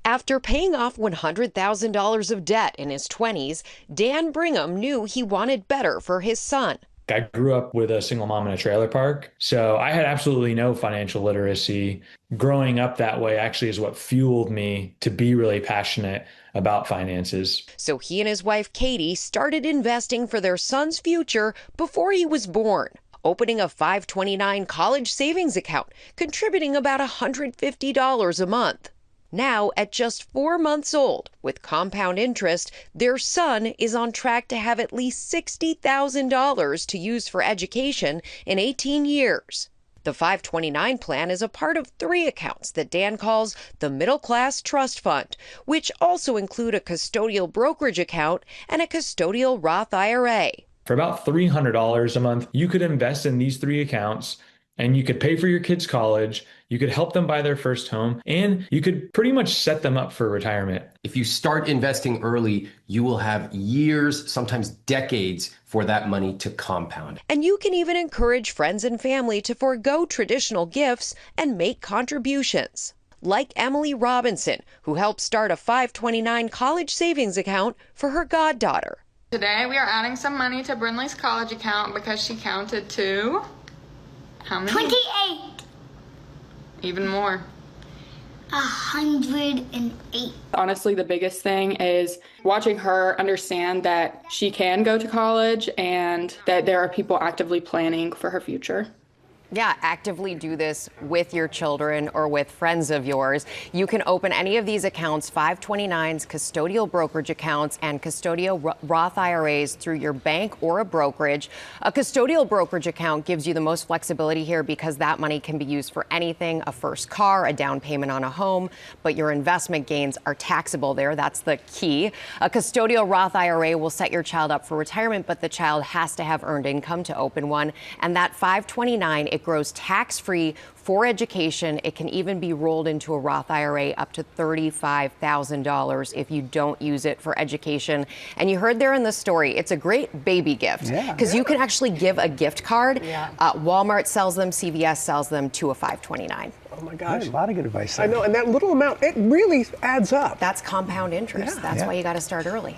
After paying off $100,000 of debt in his 20s, Dan Brigham knew he wanted better for his son. I grew up with a single mom in a trailer park, so I had absolutely no financial literacy. Growing up that way actually is what fueled me to be really passionate about finances. So he and his wife, Katie, started investing for their son's future before he was born, opening a 529 college savings account, contributing about $150 a month. Now, at just 4 months old, with compound interest, their son is on track to have at least $60,000 to use for education in 18 years. The 529 plan is a part of 3 accounts that Dan calls the Middle Class Trust Fund, which also include a custodial brokerage account and a custodial Roth IRA. For about $300 a month, you could invest in these 3 accounts, and you could pay for your kids' college, you could help them buy their first home, and you could pretty much set them up for retirement. If you start investing early, you will have years, sometimes decades, for that money to compound. And you can even encourage friends and family to forego traditional gifts and make contributions. Like Emily Robinson, who helped start a 529 college savings account for her goddaughter. Today we are adding some money to Brinley's college account because she counted to... How many? 28. Even more. 108. Honestly, the biggest thing is watching her understand that she can go to college and that there are people actively planning for her future. Yeah, actively do this with your children or with friends of yours. You can open any of these accounts, 529s, custodial brokerage accounts, and custodial Roth IRAs through your bank or a brokerage. A custodial brokerage account gives you the most flexibility here because that money can be used for anything, a first car, a down payment on a home, but your investment gains are taxable there. That's the key. A custodial Roth IRA will set your child up for retirement, but the child has to have earned income to open one. And that 529, it grows tax-free for education. It can even be rolled into a Roth IRA up to $35,000 if you don't use it for education. And you heard there in the story, it's a great baby gift because you can actually give a gift card. Walmart sells them, CVS sells them to a 529. Oh my gosh. A lot of good advice there. I know, and that little amount, it really adds up. That's compound interest. That's why you got to start early.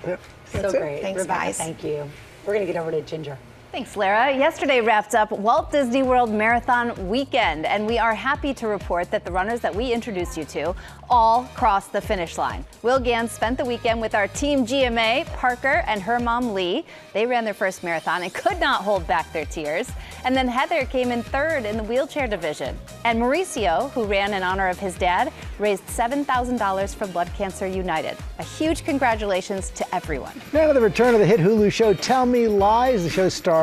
So great. Thanks, Rebecca, guys. thank you. We're going to get over to Ginger. Thanks, Lara. Yesterday wrapped up Walt Disney World Marathon Weekend, and we are happy to report that the runners that we introduced you to all crossed the finish line. Will Ganss spent the weekend with our Team GMA, Parker and her mom, Lee. They ran their first marathon and could not hold back their tears. And then Heather came in third in the wheelchair division. And Mauricio, who ran in honor of his dad, raised $7,000 for Blood Cancer United. A huge congratulations to everyone. Now the return of the hit Hulu show Tell Me Lies. The show stars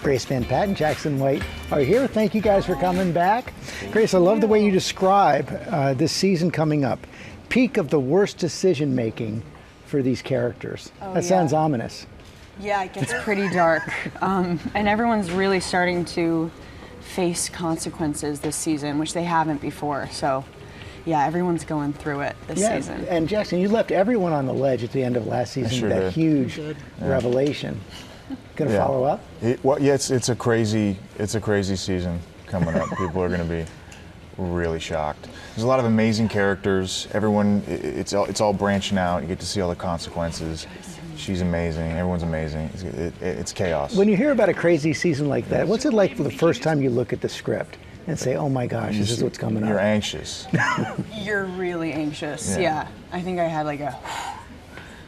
Grace Van Patten and Jackson White are here. Thank you guys for coming back. Grace, I love the way you describe this season coming up. Peak of the worst decision making for these characters. That sounds ominous. Yeah, it gets pretty dark. And everyone's really starting to face consequences this season, which they haven't before. So, yeah, everyone's going through it this season. And Jackson, you left everyone on the ledge at the end of last season with that huge revelation. Going to follow up? It's a crazy season coming up. People are going to be really shocked. There's a lot of amazing characters. Everyone, it's all branching out. You get to see all the consequences. She's amazing. Everyone's amazing. It's chaos. When you hear about a crazy season like that, what's it like for the first time you look at the script and say, "Oh my gosh, this is what's coming up"? You're anxious. You're really anxious. Yeah. I think I had like a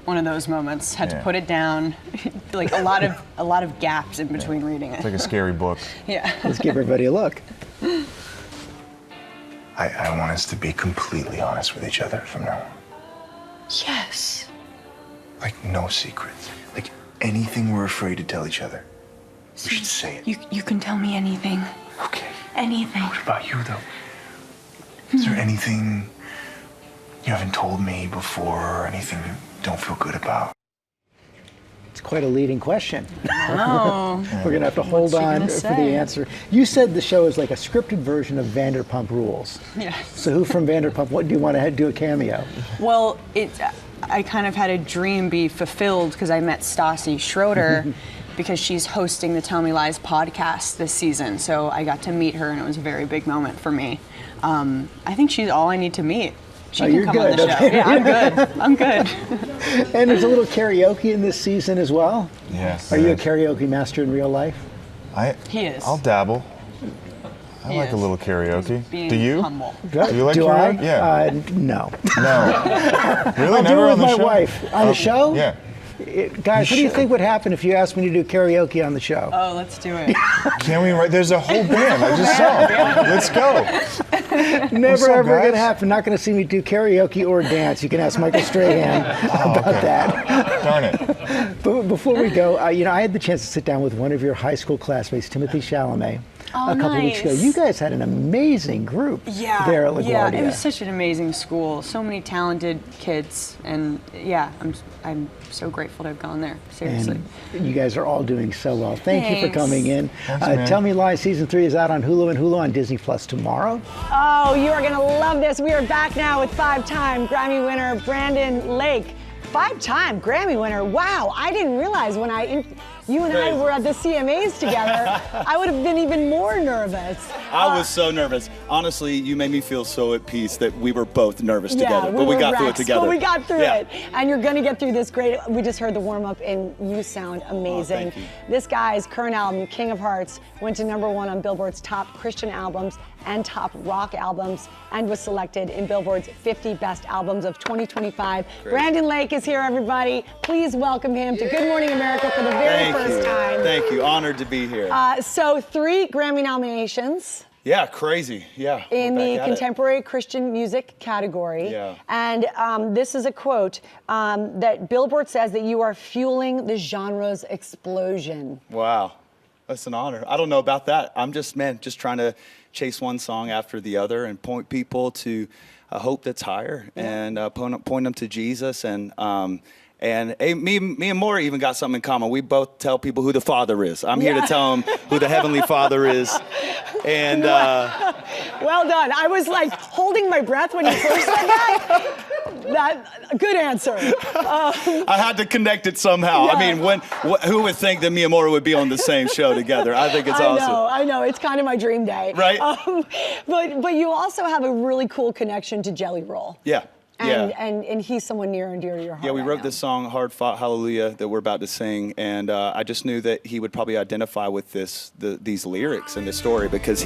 one of those moments. Had to put it down. Like a lot of gaps in between reading it. It's like a scary book. Yeah. Let's give everybody a look. I want us to be completely honest with each other from now on. Yes. Like, no secrets. Like, anything we're afraid to tell each other, we should say it. You can tell me anything. Okay. Anything. What about you, though? Is there anything you haven't told me before, or anything you don't feel good about? It's quite a leading question. Oh. We're going to have to hold on for the say? answer. You said the show is like a scripted version of Vanderpump Rules. Yeah. So who from Vanderpump, what do you want to do a cameo? Well, I kind of had a dream be fulfilled because I met Stassi Schroeder because she's hosting the Tell Me Lies podcast this season. So I got to meet her, and it was a very big moment for me. I think she's all I need to meet. She can come on the show. Okay. Yeah, I'm good. I'm good. And there's a little karaoke in this season as well. Yes. Are you a karaoke master in real life? He is. I'll dabble. I He like a is. little karaoke. Being Do you? humble. Do you like Do karaoke? I? Yeah. No. No. Really? I'll Never do it on with the my show? wife. On the show? Yeah. Guys, what do you should. think would happen if you asked me to do karaoke on the show? Oh, let's do it. Can't we write? There's a whole band. I just saw. Let's go. Never What's up, ever going to guys? happen. Not going to see me do karaoke or dance. You can ask Michael Strahan about that. Darn it. But before we go, I had the chance to sit down with one of your high school classmates, Timothy Chalamet, Oh, a couple weeks ago. nice. You guys had an amazing group there at LaGuardia. Yeah, it was such an amazing school. So many talented kids, and yeah, I'm so grateful to have gone there. Seriously. And you guys are all doing so well. Thank you for Thanks. coming in. Thanks, man. Tell Me Lies Season 3 is out on Hulu and Hulu on Disney Plus tomorrow. Oh, you are going to love this. We are back now with 5-time Grammy winner Brandon Lake. 5-time Grammy winner. Wow, I didn't realize when you and I were at the CMAs together, I would have been even more nervous. I was so nervous. Honestly, you made me feel so at peace that we were both nervous together, but we were got through it wrecks, together. But we got through Yeah. it, and you're going to get through this great. We just heard the warm-up, and you sound amazing. thank you. This guy's current album, King of Hearts, went to #1 on Billboard's top Christian albums and top rock albums, and was selected in Billboard's 50 best albums of 2025. Great. Brandon Lake is here, everybody. Please welcome him to Good Morning America for the very first time. Thank you. Honored to be here. So 3 Grammy nominations Yeah, crazy. Yeah. in we're the back at it. contemporary Christian music category. Yeah. And this is a quote that Billboard says that you are fueling the genre's explosion. Wow. That's an honor. I don't know about that. I'm just trying to chase one song after the other and point people to a hope that's higher and point them to Jesus. And hey, me and Maury even got something in common. We both tell people who the Father is. I'm here to tell them who the Heavenly Father is. And Well done. I was like holding my breath when you first said that. Good answer. I had to connect it somehow. Yeah. I mean, who would think that me and Maury would be on the same show together? I think it's awesome. I know. It's kind of my dream day. Right. But you also have a really cool connection to Jelly Roll. Yeah. And he's someone near and dear to your heart. Yeah, we right wrote now. this song, Hard Fought Hallelujah, that we're about to sing, and I just knew that he would probably identify with these lyrics and this story, because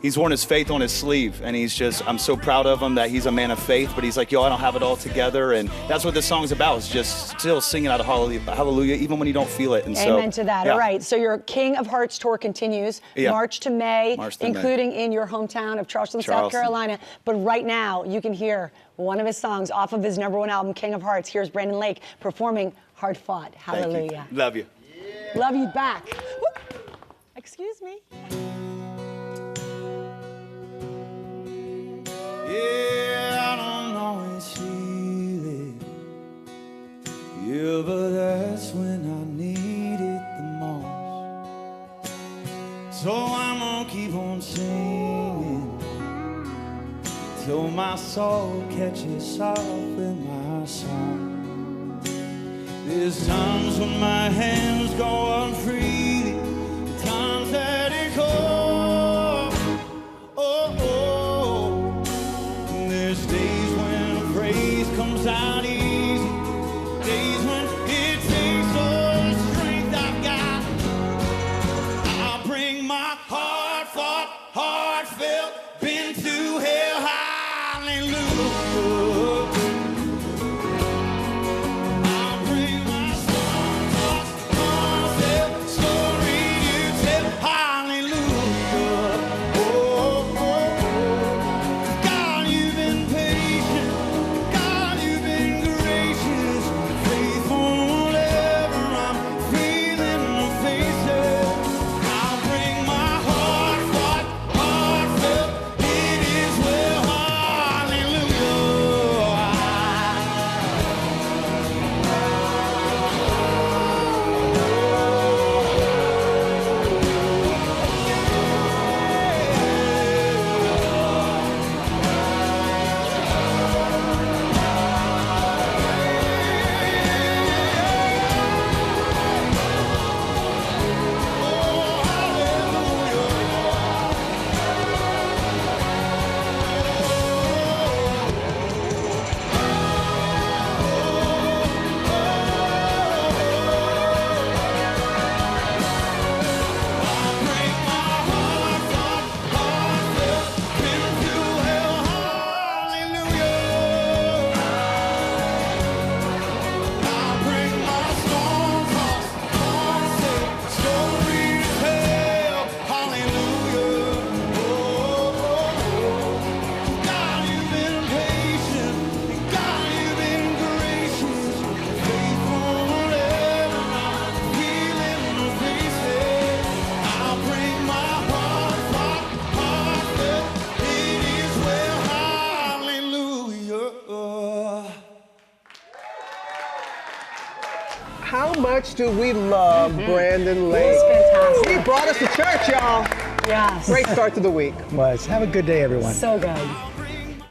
he's worn his faith on his sleeve, and I'm so proud of him that he's a man of faith, but he's like, I don't have it all together, and that's what this song's about, is just still singing out of hallelujah, even when you don't feel it. And Amen to that. Yeah. All right, so your King of Hearts tour continues March to May, including in your hometown of Charleston, South Carolina. But right now, you can hear one of his songs off of his #1 album, King of Hearts. Here's Brandon Lake performing Hard Fought Hallelujah. Love you. Love you back. Whoop. Excuse me. Yeah, I don't always feel it. Yeah, but that's when I need it the most. So I'm gonna keep on singing till my soul catches up with my song. There's times when my hands go unfreely, times that it calls. There's days when a phrase comes out easy, days when it takes all the strength I've got. I'll bring my hard-fought, heartfelt, been to hell, hallelujah. How much do we love Brandon Lake? He's fantastic. He brought us to church, y'all. Yes. Great start to the week. Was. Have a good day, everyone. So good.